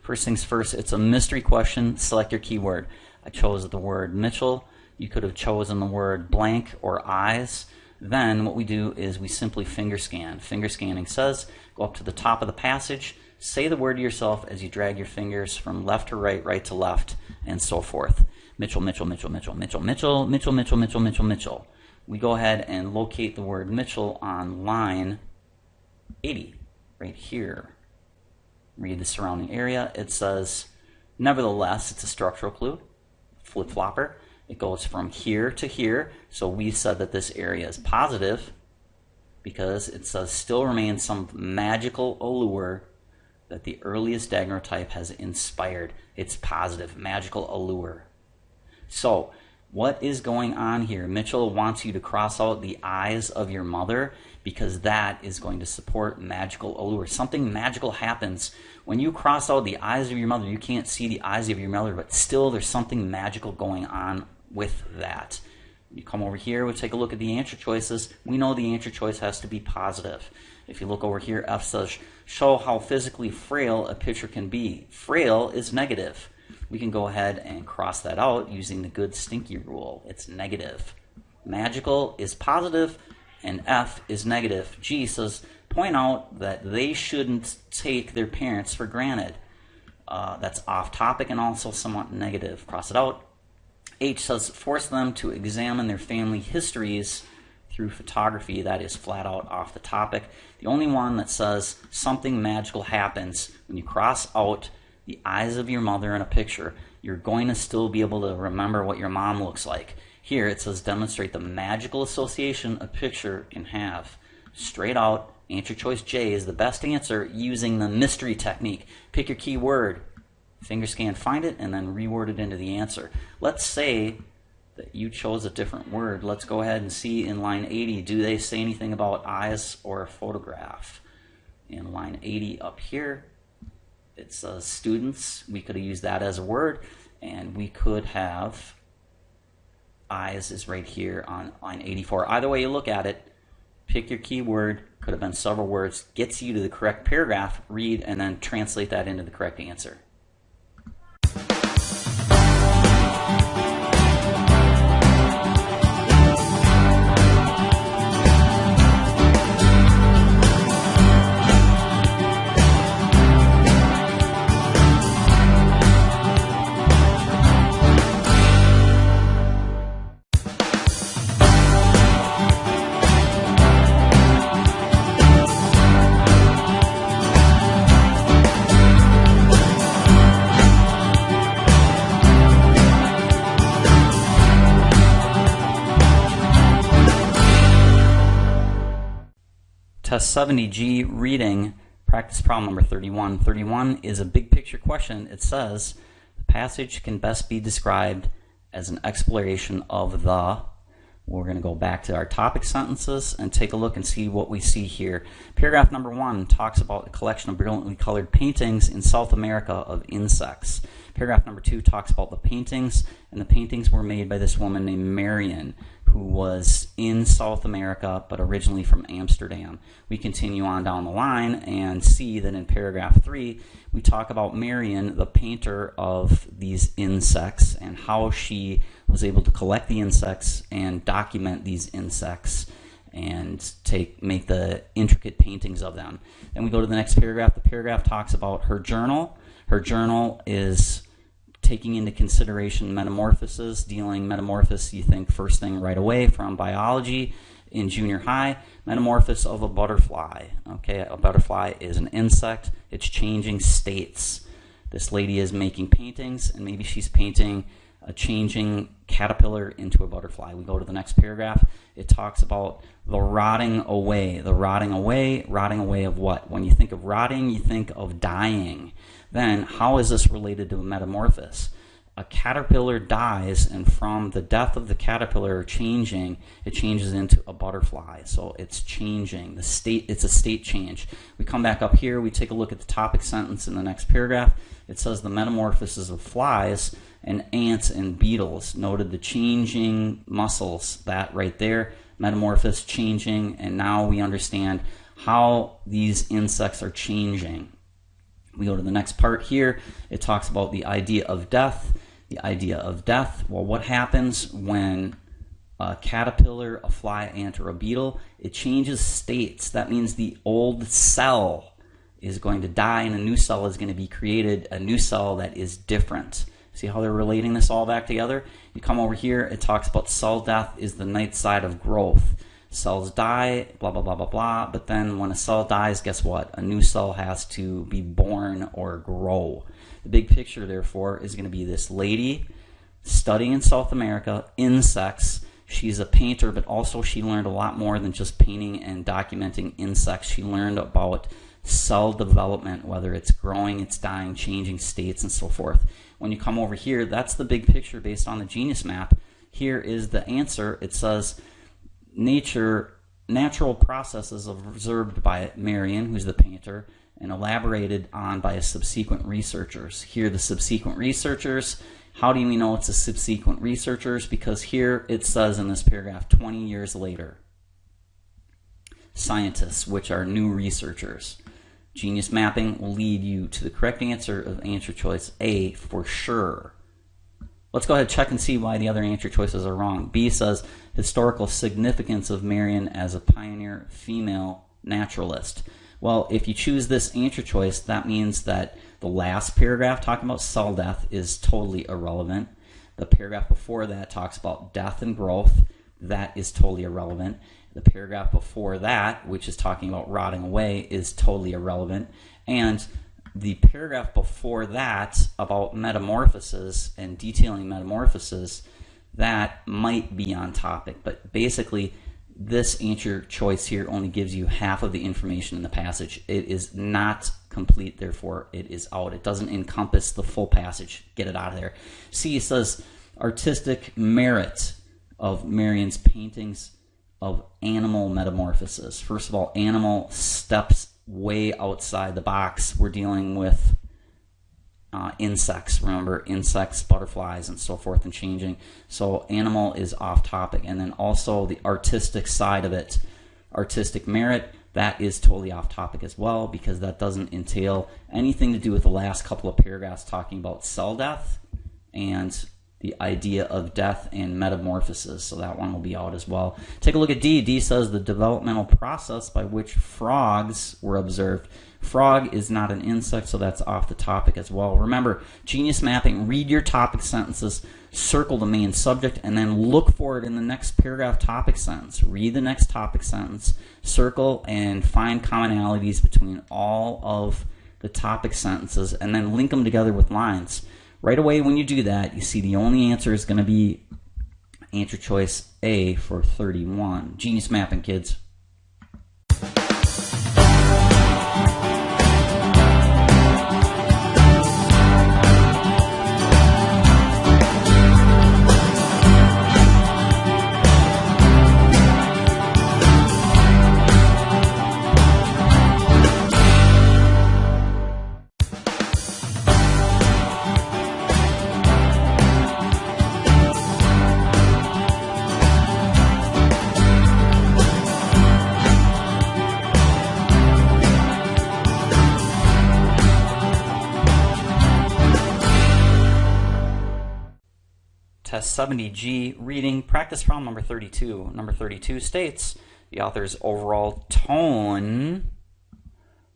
First things first, it's a mystery question. Select your keyword. I chose the word Mitchell. You could have chosen the word blank or eyes. Then what we do is we simply finger scan. Finger scanning says, go up to the top of the passage, say the word to yourself as you drag your fingers from left to right, right to left, and so forth. Mitchell, Mitchell, Mitchell, Mitchell, Mitchell, Mitchell, Mitchell, Mitchell, Mitchell, Mitchell, Mitchell. We go ahead and locate the word Mitchell on line 80, right here. Read the surrounding area. It says, nevertheless, it's a structural clue, flip-flopper. It goes from here to here, so we said that this area is positive because it says still remains some magical allure that the earliest daguerreotype has inspired. It's positive, magical allure. So, what is going on here? Mitchell wants you to cross out the eyes of your mother because that is going to support magical allure. Something magical happens. When you cross out the eyes of your mother, you can't see the eyes of your mother, but still there's something magical going on with that. You come over here, we'll take a look at the answer choices. We know the answer choice has to be positive. If you look over here, F says, show how physically frail a picture can be. Frail is negative. We can go ahead and cross that out using the good stinky rule. It's negative. Magical is positive, and F is negative. G says, point out that they shouldn't take their parents for granted. That's off topic and also somewhat negative. Cross it out. H says, force them to examine their family histories through photography. That is flat out off the topic. The only one that says something magical happens when you cross out the eyes of your mother in a picture, you're going to still be able to remember what your mom looks like. Here it says demonstrate the magical association a picture can have. Straight out, answer choice J is the best answer using the mystery technique. Pick your key word, finger scan, find it, and then reword it into the answer. Let's say that you chose a different word. Let's go ahead and see in line 80, do they say anything about eyes or a photograph? In line 80 up here, it says students. We could have used that as a word, and we could have eyes is right here on line 84. Either way you look at it, pick your keyword, could have been several words, gets you to the correct paragraph, read, and then translate that into the correct answer. Test 70G reading practice problem number 31. 31 is a big picture question. It says the passage can best be described as an exploration of the. We're going to go back to our topic sentences and take a look and see what we see here. Paragraph number 1 talks about a collection of brilliantly colored paintings in South America of insects. Paragraph number 2 talks about the paintings, and the paintings were made by this woman named Marion, who was in South America but originally from Amsterdam. We continue on down the line and see that in paragraph 3 we talk about Marion, the painter of these insects, and how she was able to collect the insects and document these insects and make the intricate paintings of them. Then we go to the next paragraph. The paragraph talks about her journal. Her journal is taking into consideration metamorphosis, dealing metamorphosis, you think first thing right away from biology in junior high, metamorphosis of a butterfly. Okay, a butterfly is an insect. It's changing states. This lady is making paintings, and maybe she's painting a changing caterpillar into a butterfly. We go to the next paragraph. It talks about the rotting away. The rotting away of what? When you think of rotting, you think of dying. Then, how is this related to a metamorphosis? a caterpillar dies, and from the death of the caterpillar changing, it changes into a butterfly. So it's changing. It's a state change. We come back up here, we take a look at the topic sentence in the next paragraph. It says the metamorphosis of flies and ants and beetles. Noted the changing muscles, that right there, metamorphosis, changing, and now we understand how these insects are changing. We go to the next part here. It talks about the idea of death. The idea of death. Well, what happens when a caterpillar, a fly, ant, or a beetle? It changes states. That means the old cell is going to die and a new cell is going to be created, a new cell that is different. See how they're relating this all back together? You come over here, it talks about cell death is the night side of growth. Cells die, blah, blah, blah, blah, blah. But then when a cell dies, guess what? A new cell has to be born or grow. The big picture, therefore, is going to be this lady studying in South America, insects. She's a painter, but also she learned a lot more than just painting and documenting insects. She learned about cell development, whether it's growing, it's dying, changing states, and so forth. When you come over here, that's the big picture based on the genius map. Here is the answer. It says natural processes observed by Marion, who's the painter, and elaborated on by subsequent researchers. Here the subsequent researchers. How do we know it's the subsequent researchers? Because here it says in this paragraph, 20 years later. Scientists, which are new researchers. Genius mapping will lead you to the correct answer of answer choice A for sure. Let's go ahead and check and see why the other answer choices are wrong. B says historical significance of Marion as a pioneer female naturalist. Well, if you choose this answer choice, that means that the last paragraph talking about cell death is totally irrelevant. The paragraph before that talks about death and growth. That is totally irrelevant. The paragraph before that, which is talking about rotting away, is totally irrelevant. And the paragraph before that about metamorphosis and detailing metamorphosis, that might be on topic. But basically, this answer choice here only gives you half of the information in the passage. It is not complete, therefore it is out. It doesn't encompass the full passage. Get it out of there. C says artistic merit of Marion's paintings of animal metamorphosis. First of all, animal steps way outside the box. We're dealing with insects. Remember, insects, butterflies, and so forth, and changing. So animal is off topic. And then also the artistic side of it, artistic merit, that is totally off topic as well, because that doesn't entail anything to do with the last couple of paragraphs talking about cell death and the idea of death and metamorphosis. So that one will be out as well. Take a look at D. D says the developmental process by which frogs were observed. Frog is not an insect, so that's off the topic as well. Remember, genius mapping, read your topic sentences, circle the main subject, and then look for it in the next paragraph topic sentence. Read the next topic sentence, circle, and find commonalities between all of the topic sentences, and then link them together with lines. Right away when you do that, you see the only answer is going to be answer choice A for 31. Genius mapping, kids. Test 70G, reading, practice problem number 32. Number 32 states, the author's overall tone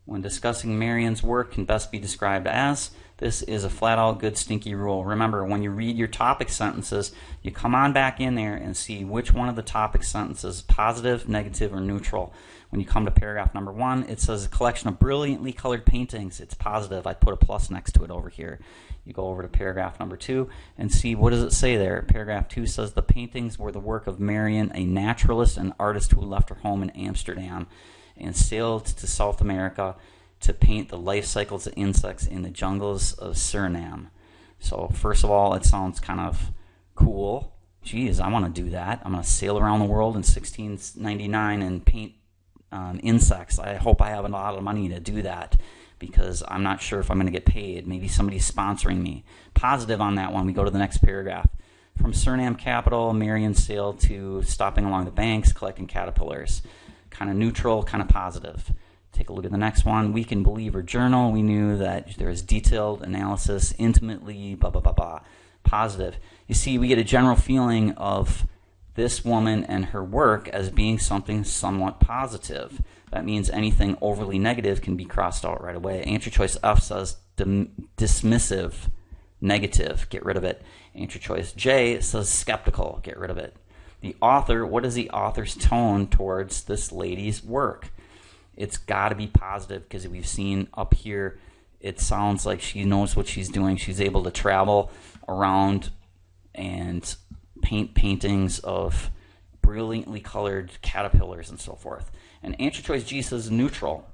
when discussing Marion's work can best be described as, this is a flat-out good stinky rule. Remember, when you read your topic sentences, you come on back in there and see which one of the topic sentences is positive, negative, or neutral. When you come to paragraph number 1, it says a collection of brilliantly colored paintings. It's positive. I put a plus next to it over here. You go over to paragraph number 2 and see what does it say there. Paragraph 2 says the paintings were the work of Marion, a naturalist and artist who left her home in Amsterdam and sailed to South America to paint the life cycles of insects in the jungles of Suriname. So first of all, it sounds kind of cool. Geez, I want to do that. I'm going to sail around the world in 1699 and paint insects. I hope I have a lot of money to do that because I'm not sure if I'm going to get paid. Maybe somebody's sponsoring me. Positive on that one. We go to the next paragraph. From Suriname capital, Marion sailed to stopping along the banks, collecting caterpillars. Kind of neutral, kind of positive. Take a look at the next one. Week in Believer Journal. We knew that there is detailed analysis, intimately, blah, blah, blah, blah. Positive. You see, we get a general feeling of this woman and her work as being something somewhat positive. That means anything overly negative can be crossed out right away. Answer choice F says dismissive, negative, get rid of it. Answer choice J says skeptical, get rid of it. The author, what is the author's tone towards this lady's work? It's got to be positive because we've seen up here, it sounds like she knows what she's doing. She's able to travel around and paint paintings of brilliantly colored caterpillars and so forth. And answer choice G says neutral.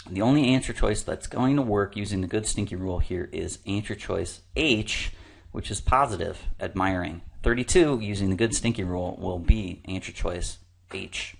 The only answer choice that's going to work using the good stinky rule here is answer choice H, which is positive, admiring. 32, using the good stinky rule, will be answer choice H.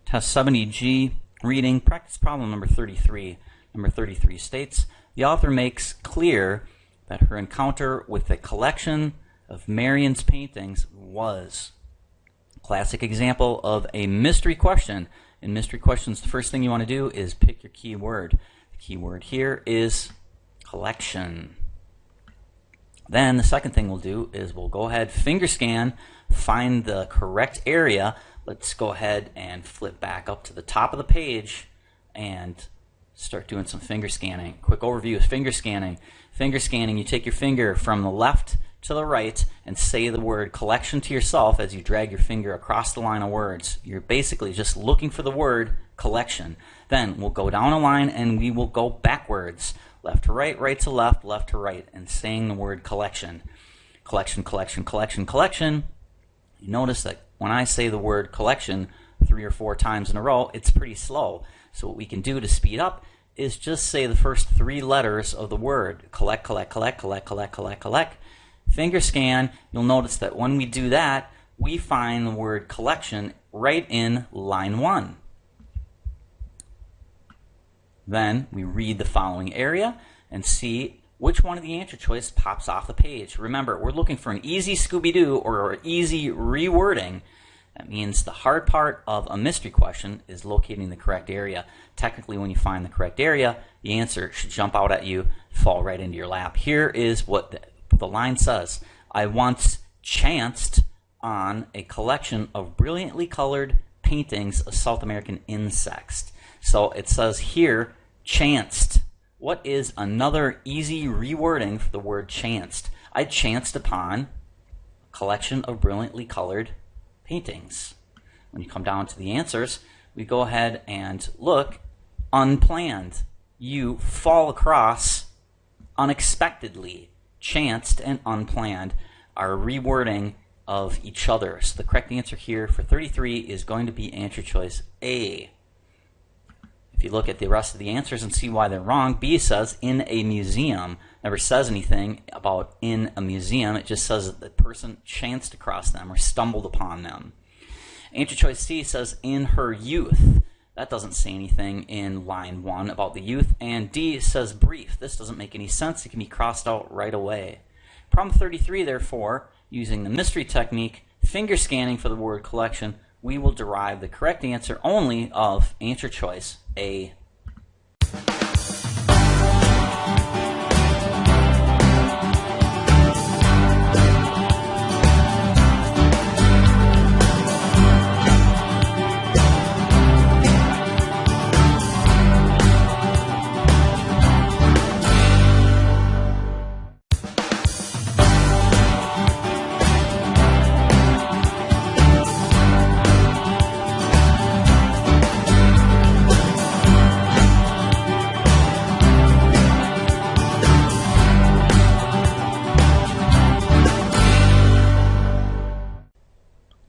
Test 70G, reading, practice problem number 33. Number 33 states, the author makes clear that her encounter with a collection of Marion's paintings was. Classic example of a mystery question. In mystery questions, the first thing you want to do is pick your key word. The key word here is collection. Then the second thing we'll do is we'll go ahead, finger scan, find the correct area. Let's go ahead and flip back up to the top of the page and start doing some finger scanning. Quick overview of finger scanning. Finger scanning, you take your finger from the left to the right and say the word collection to yourself as you drag your finger across the line of words. You're basically just looking for the word collection. Then we'll go down a line and we will go backwards. Left to right, right to left, left to right, and saying the word collection. Collection, collection, collection, collection. You notice that when I say the word collection 3 or 4 times in a row, it's pretty slow. So what we can do to speed up is just say the first 3 letters of the word. Collect, collect, collect, collect, collect, collect, collect. Finger scan, you'll notice that when we do that, we find the word collection right in line 1. Then we read the following area and see which one of the answer choice pops off the page. Remember, we're looking for an easy Scooby-Doo or an easy rewording. That means the hard part of a mystery question is locating the correct area. Technically, when you find the correct area, the answer should jump out at you, fall right into your lap. Here is what the line says. I once chanced on a collection of brilliantly colored paintings of South American insects. So it says here, chanced. What is another easy rewording for the word chanced? I chanced upon a collection of brilliantly colored paintings. When you come down to the answers, we go ahead and look, unplanned. You fall across unexpectedly. Chanced and unplanned are rewording of each other. So the correct answer here for 33 is going to be answer choice A. If you look at the rest of the answers and see why they're wrong, B says in a museum. Never says anything about in a museum. It just says that the person chanced across them or stumbled upon them. Answer choice C says in her youth. That doesn't say anything in line 1 about the youth. And D says brief. This doesn't make any sense. It can be crossed out right away. Problem 33, therefore, using the mystery technique, finger scanning for the word collection, we will derive the correct answer only of answer choice A.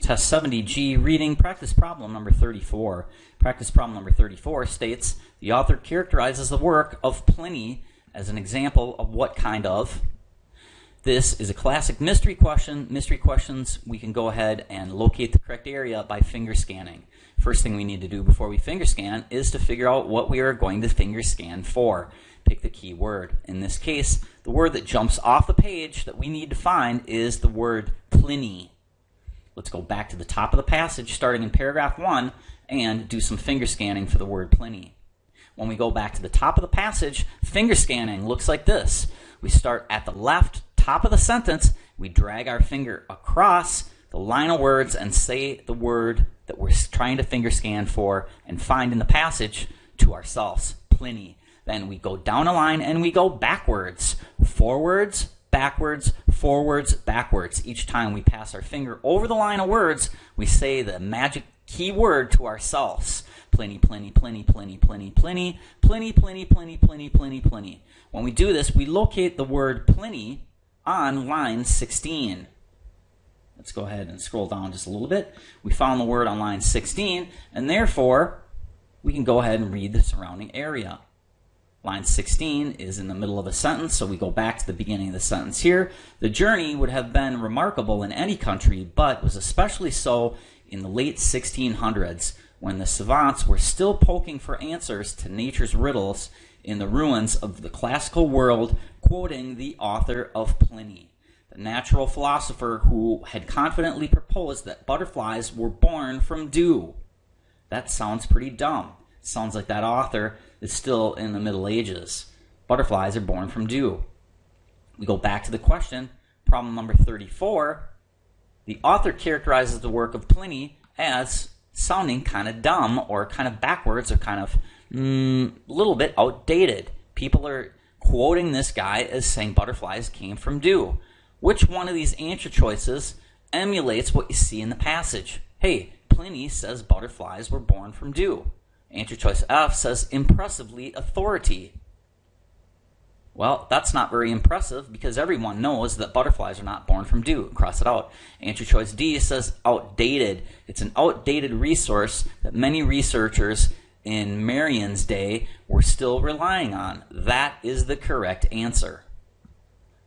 Test 70G, reading practice problem number 34. Practice problem number 34 states, the author characterizes the work of Pliny as an example of what kind of? This is a classic mystery question. Mystery questions, we can go ahead and locate the correct area by finger scanning. First thing we need to do before we finger scan is to figure out what we are going to finger scan for. Pick the key word. In this case, the word that jumps off the page that we need to find is the word Pliny. Let's go back to the top of the passage starting in paragraph 1 and do some finger scanning for the word Pliny. When we go back to the top of the passage, finger scanning looks like this. We start at the left top of the sentence, we drag our finger across the line of words and say the word that we're trying to finger scan for and find in the passage to ourselves, Pliny. Then we go down a line and we go backwards, forwards, backwards, forwards, backwards. Each time we pass our finger over the line of words, we say the magic key word to ourselves. Pliny, Pliny, Pliny, Pliny, Pliny, Pliny, Pliny, Pliny, Pliny, Pliny, Pliny, Pliny. When we do this, we locate the word Pliny on line 16. Let's go ahead and scroll down just a little bit. We found the word on line 16, and therefore, we can go ahead and read the surrounding area. Line 16 is in the middle of the sentence, so we go back to the beginning of the sentence here. The journey would have been remarkable in any country, but was especially so in the late 1600s, when the savants were still poking for answers to nature's riddles in the ruins of the classical world, quoting the author of Pliny, the natural philosopher who had confidently proposed that butterflies were born from dew. That sounds pretty dumb. Sounds like that author is still in the Middle Ages. Butterflies are born from dew. We go back to the question, problem number 34. The author characterizes the work of Pliny as sounding kind of dumb or kind of backwards or kind of a little bit outdated. People are quoting this guy as saying butterflies came from dew. Which one of these answer choices emulates what you see in the passage? Hey, Pliny says butterflies were born from dew. Answer choice F says impressively authority. Well, that's not very impressive because everyone knows that butterflies are not born from dew. Cross it out. Answer choice D says outdated. It's an outdated resource that many researchers in Marion's day were still relying on. That is the correct answer.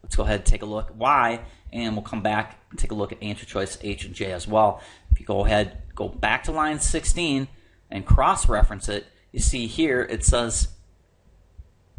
Let's go ahead and take a look at Y, and we'll come back and take a look at answer choice H and J as well. If you go ahead, go back to line 16 and cross-reference it, you see here it says,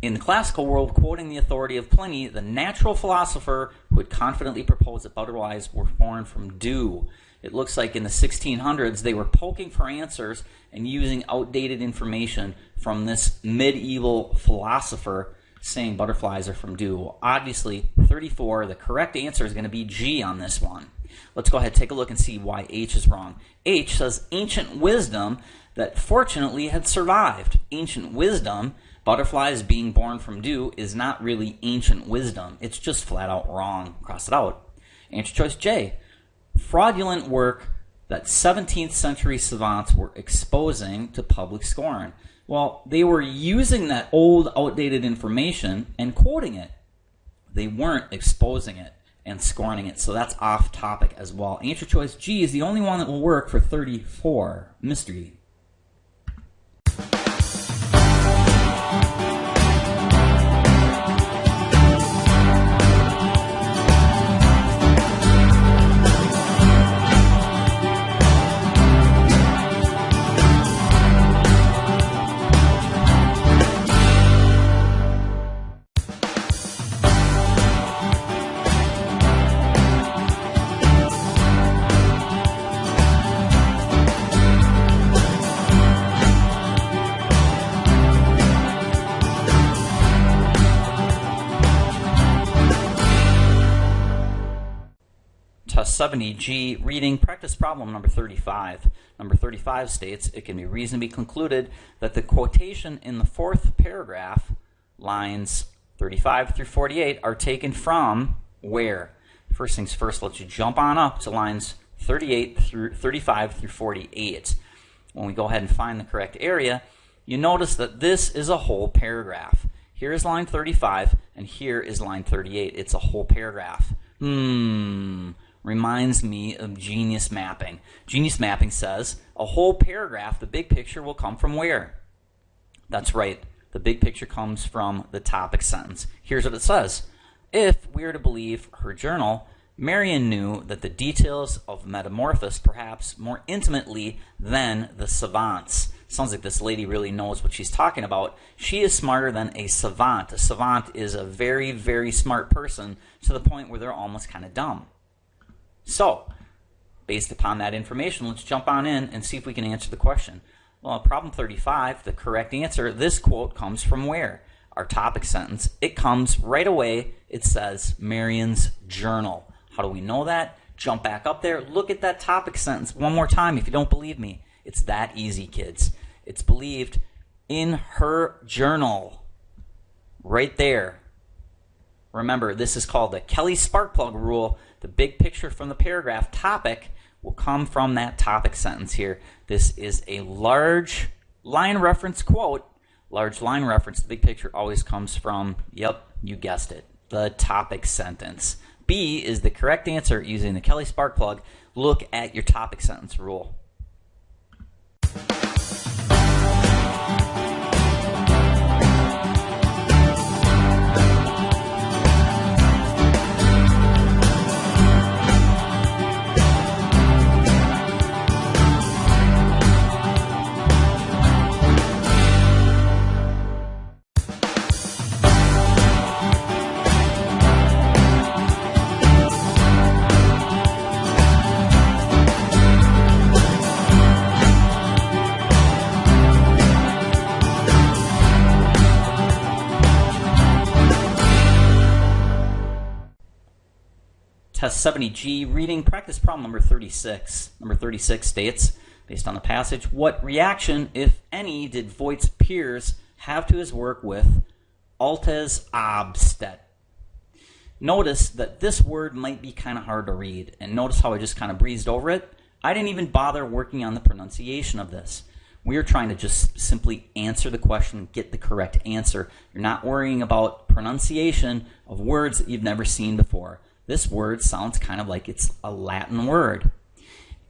in the classical world, quoting the authority of Pliny, the natural philosopher who had confidently proposed that butterflies were born from dew. It looks like in the 1600s they were poking for answers and using outdated information from this medieval philosopher saying butterflies are from dew. Well, obviously, 34, the correct answer is going to be G on this one. Let's go ahead and take a look and see why H is wrong. H says ancient wisdom that fortunately had survived. Ancient wisdom, butterflies being born from dew, is not really ancient wisdom. It's just flat out wrong. Cross it out. Answer choice J. Fraudulent work that 17th century savants were exposing to public scorn. Well, they were using that old, outdated information and quoting it. They weren't exposing it and scorning it, so that's off topic as well. Answer choice G is the only one that will work for 34. Mystery. Test 70G, reading practice problem number 35. Number 35 states, it can be reasonably concluded that the quotation in the fourth paragraph, lines 35 through 48, are taken from where? First things first, let's jump on up to lines 35 through 48. When we go ahead and find the correct area, you notice that this is a whole paragraph. Here is line 35, and here is line 38. It's a whole paragraph. reminds me of genius mapping. Genius mapping says a whole paragraph, the big picture, will come from where? That's right. The big picture comes from the topic sentence. Here's what it says. If we are to believe her journal, Marion knew that the details of Metamorphosis perhaps more intimately than the savants. Sounds like this lady really knows what she's talking about. She is smarter than a savant. A savant is a very, very smart person to the point where they're almost kind of dumb. So, based upon that information, let's jump on in and see if we can answer the question. Well, problem 35, the correct answer, this quote comes from where? Our topic sentence. It comes right away. It says Marion's journal. How do we know that? Jump back up there. Look at that topic sentence one more time if you don't believe me. It's that easy, kids. It's believed in her journal. Right there. Remember, this is called the Kelly Sparkplug rule. The big picture from the paragraph topic will come from that topic sentence here. This is a large line reference quote. Large line reference. The big picture always comes from, yep, you guessed it, the topic sentence. B is the correct answer using the Kelly Sparkplug. Look at your topic sentence rule. Test 70G, reading practice problem number 36. Number 36 states, based on the passage, what reaction, if any, did Voigt's peers have to his work with Altez Obstet? Notice that this word might be kind of hard to read, and notice how I just kind of breezed over it. I didn't even bother working on the pronunciation of this. We are trying to just simply answer the question, get the correct answer. You're not worrying about pronunciation of words that you've never seen before. This word sounds kind of like it's a Latin word.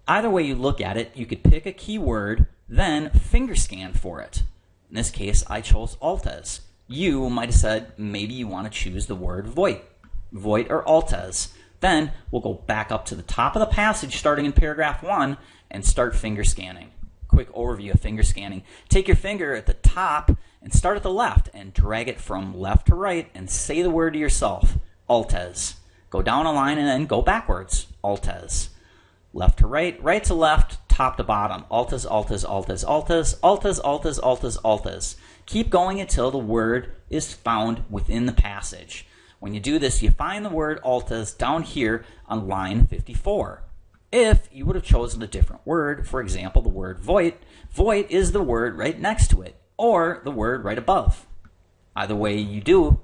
Either way you look at it, you could pick a keyword, then finger scan for it. In this case, I chose Altez. You might have said maybe you want to choose the word Voigt. Voigt or Altez. Then we'll go back up to the top of the passage starting in paragraph 1 and start finger scanning. Quick overview of finger scanning. Take your finger at the top and start at the left and drag it from left to right and say the word to yourself, Altez. Go down a line and then go backwards, Altez. Left to right, right to left, top to bottom, Altez, Altez, Altez, Altez, Altez, Altez, Altez, Altez. Keep going until the word is found within the passage. When you do this, you find the word Altez down here on line 54. If you would have chosen a different word, for example, the word Voigt, Voigt is the word right next to it, or the word right above. Either way you do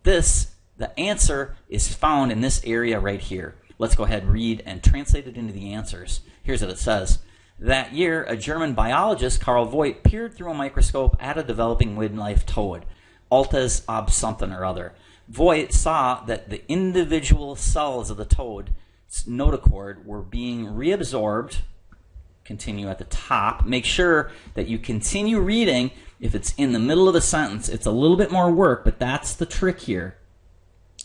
this, the answer is found in this area right here. Let's go ahead and read and translate it into the answers. Here's what it says. That year, a German biologist, Carl Voigt, peered through a microscope at a developing midlife toad, Altez ob something or other. Voigt saw that the individual cells of the toad's notochord were being reabsorbed. Continue at the top. Make sure that you continue reading. If it's in the middle of the sentence, it's a little bit more work, but that's the trick here.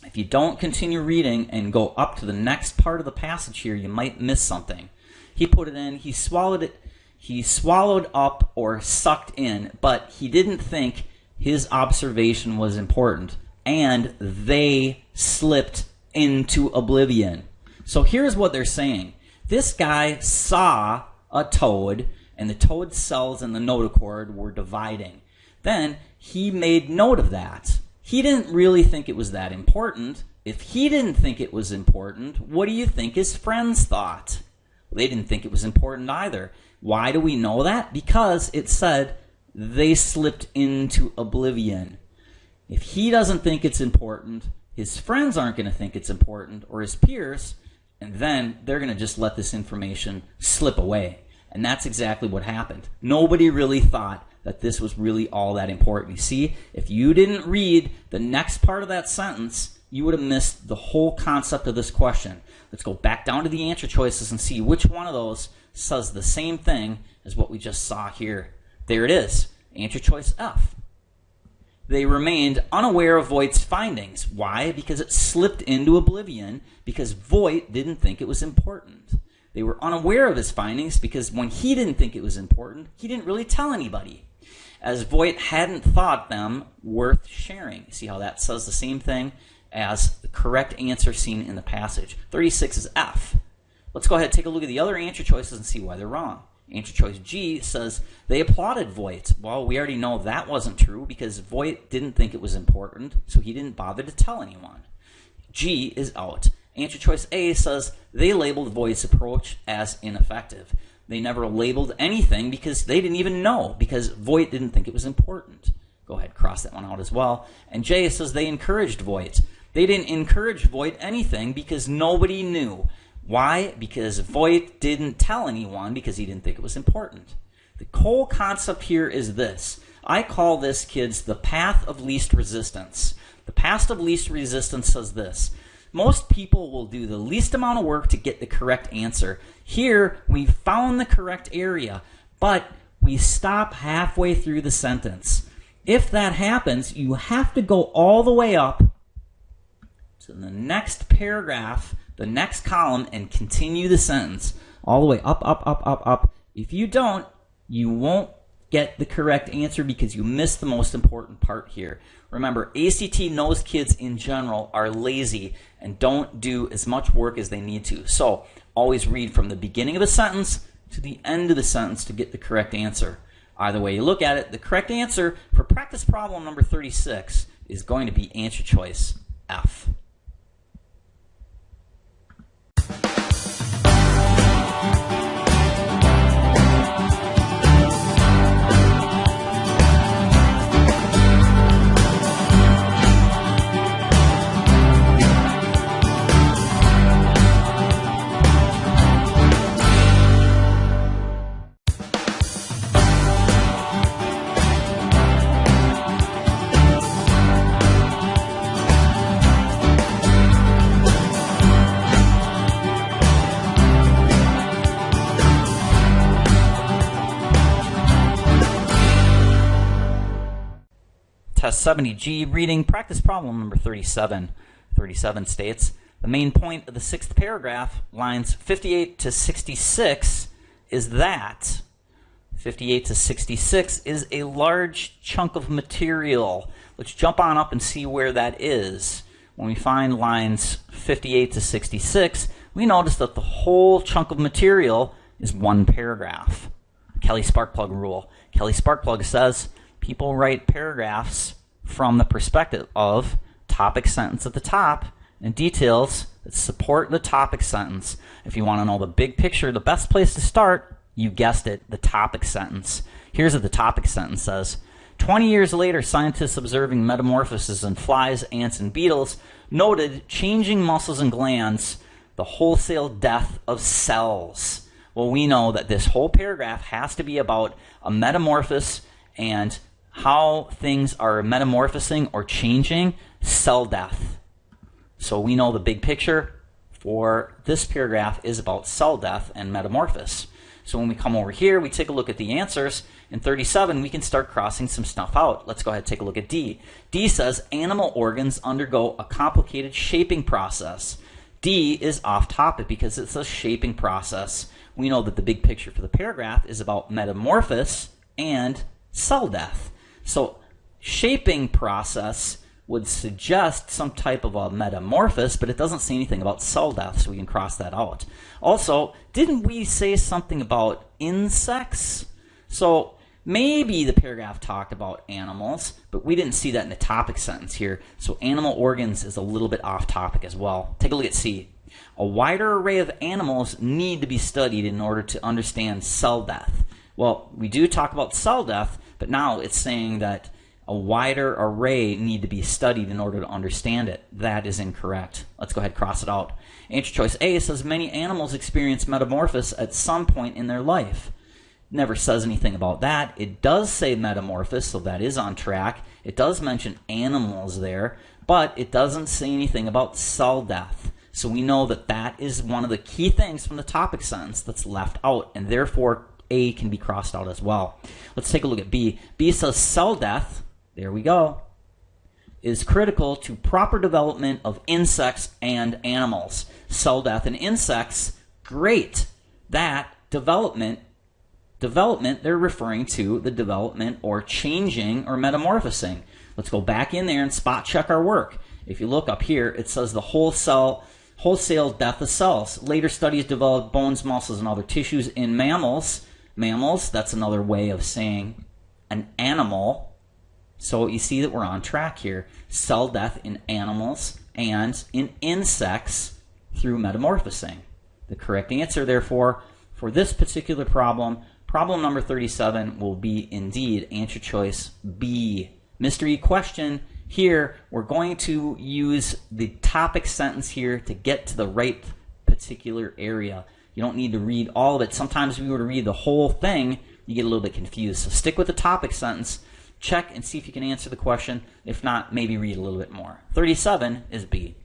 If you don't continue reading and go up to the next part of the passage here, you might miss something. He put it in, he swallowed it, he swallowed up or sucked in, but he didn't think his observation was important, and they slipped into oblivion. So here's what they're saying. This guy saw a toad, and the toad cells in the notochord were dividing. Then he made note of that. He didn't really think it was that important. If he didn't think it was important, what do you think his friends thought? Well, they didn't think it was important either. Why do we know that? Because it said they slipped into oblivion. If he doesn't think it's important, his friends aren't going to think it's important, or his peers, and then they're going to just let this information slip away. And that's exactly what happened. Nobody really thought that this was really all that important. You see, if you didn't read the next part of that sentence, you would have missed the whole concept of this question. Let's go back down to the answer choices and see which one of those says the same thing as what we just saw here. There it is, answer choice F. They remained unaware of Voigt's findings. Why? Because it slipped into oblivion because Voigt didn't think it was important. They were unaware of his findings because when he didn't think it was important, he didn't really tell anybody, as Voigt hadn't thought them worth sharing. See how that says the same thing as the correct answer seen in the passage. 36 is F. Let's go ahead and take a look at the other answer choices and see why they're wrong. Answer choice G says they applauded Voigt. Well, we already know that wasn't true because Voigt didn't think it was important, so he didn't bother to tell anyone. G is out. Answer choice A says they labeled Voigt's approach as ineffective. They never labeled anything because they didn't even know, because Voigt didn't think it was important. Go ahead, cross that one out as well. And J says they encouraged Voigt. They didn't encourage Voigt anything because nobody knew. Why? Because Voigt didn't tell anyone because he didn't think it was important. The whole concept here is this. I call this, kids, the path of least resistance. The path of least resistance says this. Most people will do the least amount of work to get the correct answer. Here, we found the correct area, but we stop halfway through the sentence. If that happens, you have to go all the way up to the next paragraph, the next column, and continue the sentence all the way up, up, up, up, up. If you don't, you won't get the correct answer because you missed the most important part here. Remember, ACT knows kids in general are lazy and don't do as much work as they need to. So always read from the beginning of a sentence to the end of the sentence to get the correct answer. Either way you look at it, the correct answer for practice problem number 36 is going to be answer choice F. Test 70G reading practice problem number 37. 37 states, the main point of the sixth paragraph, lines 58 to 66, is that 58 to 66 is a large chunk of material. Let's jump on up and see where that is. When we find lines 58 to 66, we notice that the whole chunk of material is one paragraph. Kelly-Sparkplug rule. Kelly-Sparkplug says people write paragraphs from the perspective of topic sentence at the top and details that support the topic sentence. If you want to know the big picture, the best place to start, you guessed it, the topic sentence. Here's what the topic sentence says. 20 years later, scientists observing metamorphosis in flies, ants, and beetles noted changing muscles and glands, the wholesale death of cells. Well, we know that this whole paragraph has to be about a metamorphosis and how things are metamorphosing or changing, cell death. So we know the big picture for this paragraph is about cell death and metamorphosis. So when we come over here, we take a look at the answers. In 37, we can start crossing some stuff out. Let's go ahead and take a look at D. D says animal organs undergo a complicated shaping process. D is off topic because it's a shaping process. We know that the big picture for the paragraph is about metamorphosis and cell death. So shaping process would suggest some type of a metamorphosis, but it doesn't say anything about cell death, so we can cross that out. Also, didn't we say something about insects? So maybe the paragraph talked about animals, but we didn't see that in the topic sentence here. So animal organs is a little bit off topic as well. Take a look at C. A wider array of animals need to be studied in order to understand cell death. Well, we do talk about cell death, but now it's saying that a wider array need to be studied in order to understand it. That is incorrect. Let's go ahead and cross it out. Answer choice A says many animals experience metamorphosis at some point in their life. Never says anything about that. It does say metamorphosis, so that is on track. It does mention animals there, but it doesn't say anything about cell death. So we know that that is one of the key things from the topic sentence that's left out, and therefore A can be crossed out as well. Let's take a look at B. B says cell death, there we go, is critical to proper development of insects and animals. Cell death in insects, great. That development, they're referring to the development or changing or metamorphosing. Let's go back in there and spot check our work. If you look up here, it says the wholesale death of cells. Later studies developed bones, muscles, and other tissues in mammals. Mammals, that's another way of saying an animal. So you see that we're on track here. Cell death in animals and in insects through metamorphosing. The correct answer, therefore, for this particular problem, problem number 37, will be indeed answer choice B. Mystery question. Here, we're going to use the topic sentence here to get to the right particular area. You don't need to read all of it. Sometimes if you were to read the whole thing, you get a little bit confused. So stick with the topic sentence. Check and see if you can answer the question. If not, maybe read a little bit more. 37 is B.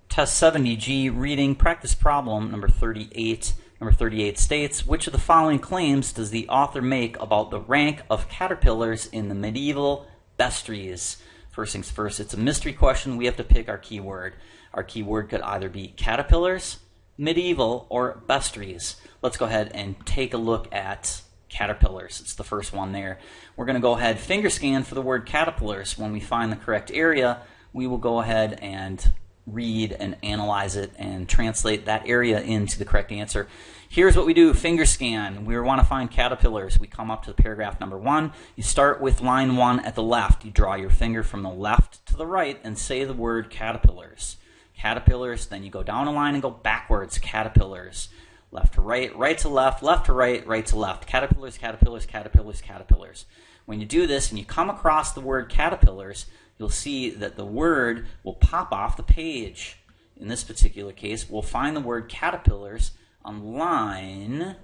Test 70G, reading practice problem number 38. Number 38 states, which of the following claims does the author make about the rank of caterpillars in the medieval bestiaries? First things first, it's a mystery question. We have to pick our keyword. Our keyword could either be caterpillars, medieval, or bestiaries. Let's go ahead and take a look at caterpillars. It's the first one there. We're going to go ahead finger scan for the word caterpillars. When we find the correct area, we will go ahead and read and analyze it and translate that area into the correct answer. Here's what we do. Finger scan. We want to find caterpillars. We come up to the paragraph number 1. You start with line 1 at the left. You draw your finger from the left to the right and say the word caterpillars. Caterpillars. Then you go down a line and go backwards. Caterpillars. Left to right, right to left to right, right to left. Caterpillars, caterpillars, caterpillars, caterpillars. When you do this and you come across the word caterpillars, you'll see that the word will pop off the page. In this particular case, we'll find the word caterpillars on line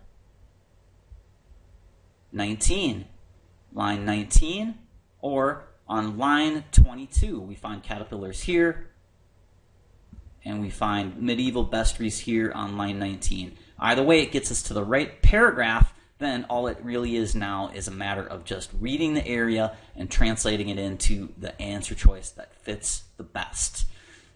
19. Line 19, or on line 22. We find caterpillars here, and we find medieval bestiaries here on line 19. Either way, it gets us to the right paragraph. Then all it really is now is a matter of just reading the area and translating it into the answer choice that fits the best.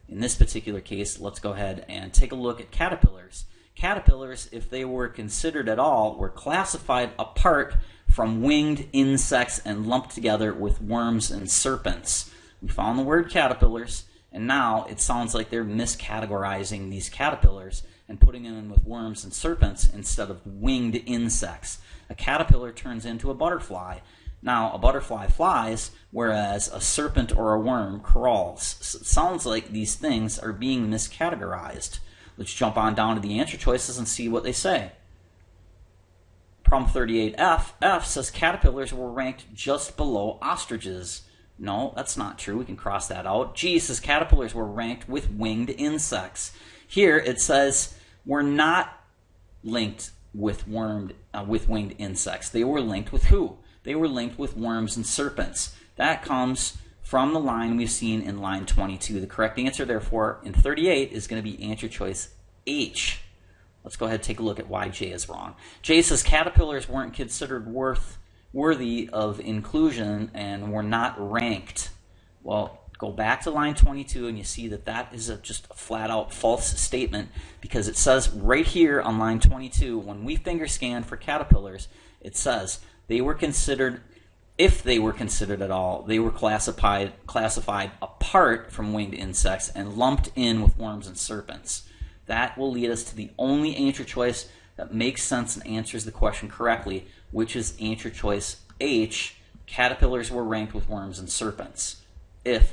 In this particular case, let's go ahead and take a look at caterpillars. Caterpillars, if they were considered at all, were classified apart from winged insects and lumped together with worms and serpents. We found the word caterpillars, and now it sounds like they're miscategorizing these caterpillars and putting them in with worms and serpents instead of winged insects. A caterpillar turns into a butterfly. Now, a butterfly flies, whereas a serpent or a worm crawls. So it sounds like these things are being miscategorized. Let's jump on down to the answer choices and see what they say. Problem 38F. F says caterpillars were ranked just below ostriches. No, that's not true. We can cross that out. G says caterpillars were ranked with winged insects. Here it says we're not linked with winged insects. They were linked with who? They were linked with worms and serpents. That comes from the line we've seen in line 22. The correct answer, therefore, in 38 is going to be answer choice H. Let's go ahead and take a look at why J is wrong. J says caterpillars weren't considered worthy of inclusion and were not ranked. Well, go back to line 22 and you see that that is just a flat-out false statement, because it says right here on line 22, when we finger scan for caterpillars, it says they were considered, if they were considered at all, they were classified apart from winged insects and lumped in with worms and serpents. That will lead us to the only answer choice that makes sense and answers the question correctly, which is answer choice H. Caterpillars were ranked with worms and serpents,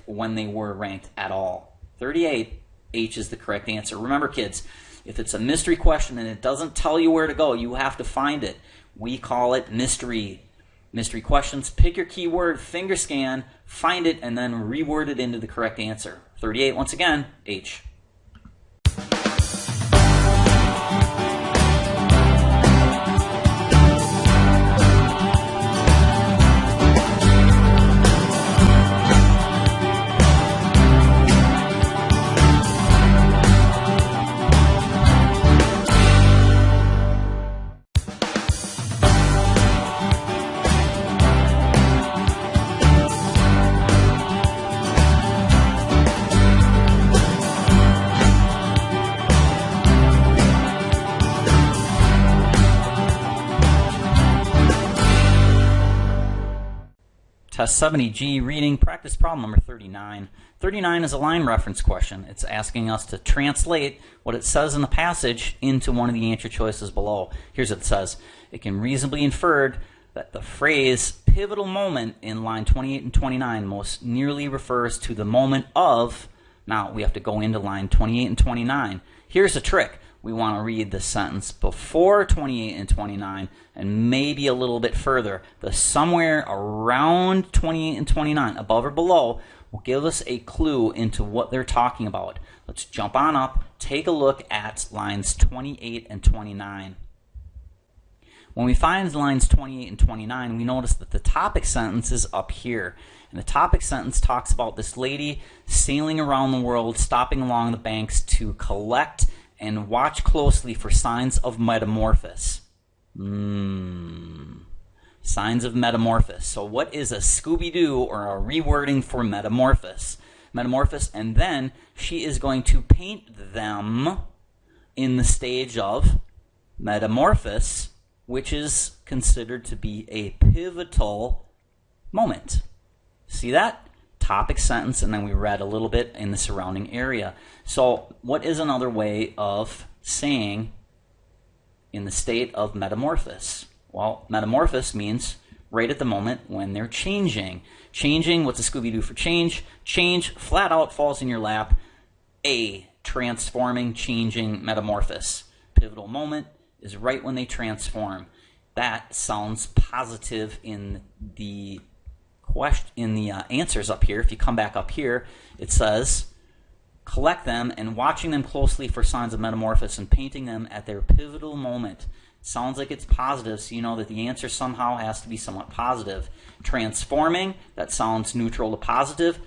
when they were ranked at all. 38, H is the correct answer. Remember, kids, if it's a mystery question and it doesn't tell you where to go, you have to find it. We call it mystery questions. Pick your keyword, finger scan, find it, and then reword it into the correct answer. 38, once again, H. Test 70G, reading practice problem number 39. 39 is a line reference question. It's asking us to translate what it says in the passage into one of the answer choices below. Here's what it says. It can reasonably be inferred that the phrase pivotal moment in line 28 and 29 most nearly refers to the moment of. Now we have to go into line 28 and 29. Here's the trick. We want to read the sentence before 28 and 29 and maybe a little bit further. The somewhere around 28 and 29, above or below, will give us a clue into what they're talking about. Let's jump on up, take a look at lines 28 and 29. When we find lines 28 and 29, we notice that the topic sentence is up here. And the topic sentence talks about this lady sailing around the world, stopping along the banks to collect and watch closely for signs of metamorphosis. Signs of metamorphosis. So what is a Scooby-Doo or a rewording for metamorphosis? Metamorphosis, and then she is going to paint them in the stage of metamorphosis, which is considered to be a pivotal moment. See that? Topic sentence, and then we read a little bit in the surrounding area. So what is another way of saying in the state of metamorphosis? Well, metamorphosis means right at the moment when they're changing. Changing, what's a Scooby-Doo for change? Change, flat out falls in your lap. A, transforming, changing, metamorphosis. Pivotal moment is right when they transform. That sounds positive in the answers up here. If you come back up here, it says collect them and watching them closely for signs of metamorphosis and painting them at their pivotal moment. It sounds like it's positive, so you know that the answer somehow has to be somewhat positive. Transforming, that sounds neutral to positive.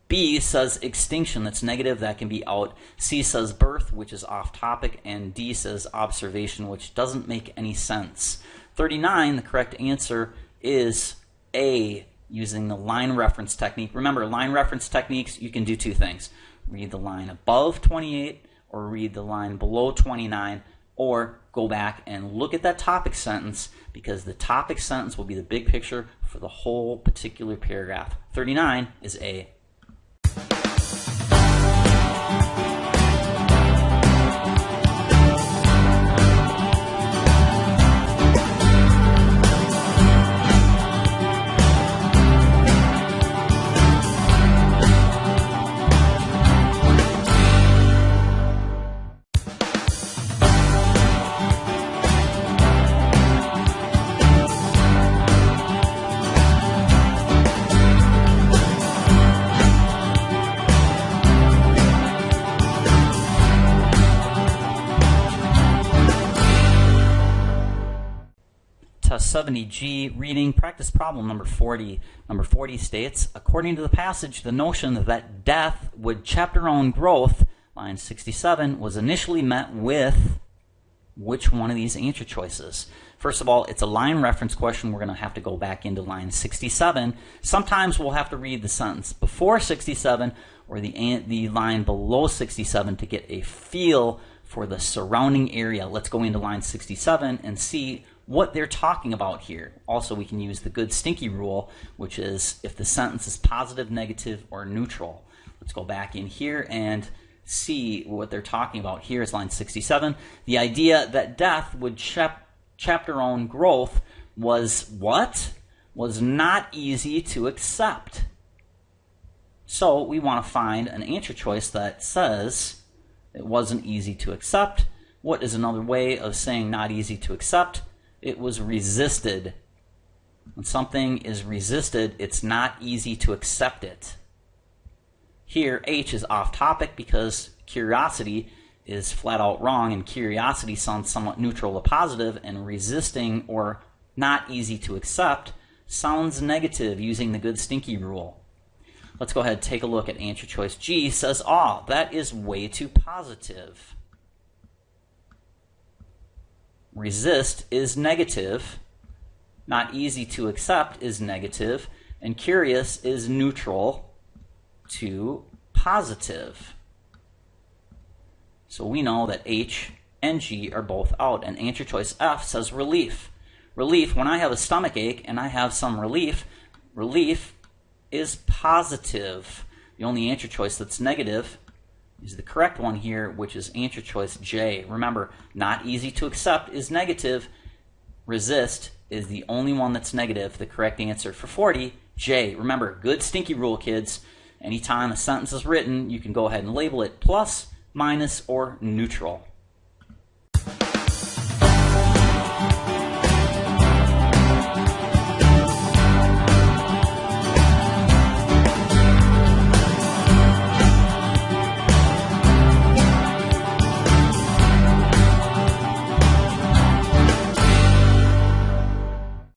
B says extinction, that's negative, that can be out. C says birth, which is off topic, and D says observation, which doesn't make any sense. 39, the correct answer is A, using the line reference technique. Remember, line reference techniques, you can do two things. Read the line above 28 or read the line below 29, or go back and look at that topic sentence, because the topic sentence will be the big picture for the whole particular paragraph. 39 is A. Test 70G, reading practice problem number 40. Number 40 states, according to the passage, the notion that death would chaperone growth, line 67, was initially met with which one of these answer choices? First of all, it's a line reference question. We're going to have to go back into line 67. Sometimes we'll have to read the sentence before 67 or the line below 67 to get a feel for the surrounding area. Let's go into line 67 and see what they're talking about here. Also, we can use the good stinky rule, which is if the sentence is positive, negative, or neutral. Let's go back in here and see what they're talking about. Here is line 67. The idea that death would chaperone growth was what? Was not easy to accept. So we want to find an answer choice that says it wasn't easy to accept. What is another way of saying not easy to accept? It was resisted. When something is resisted, it's not easy to accept it. Here, H is off topic because curiosity is flat out wrong, and curiosity sounds somewhat neutral to positive, and resisting or not easy to accept sounds negative using the good stinky rule. Let's go ahead and take a look at answer choice G. Says, that is way too positive. Resist is negative. Not easy to accept is negative. And curious is neutral to positive. So we know that H and G are both out. And answer choice F says relief. Relief, when I have a stomach ache and I have some relief, relief is positive. The only answer choice that's negative is the correct one here, which is answer choice J. Remember, not easy to accept is negative. Resist is the only one that's negative. The correct answer for 40, J. Remember, good stinky rule, kids. Anytime a sentence is written, you can go ahead and label it plus, minus, or neutral.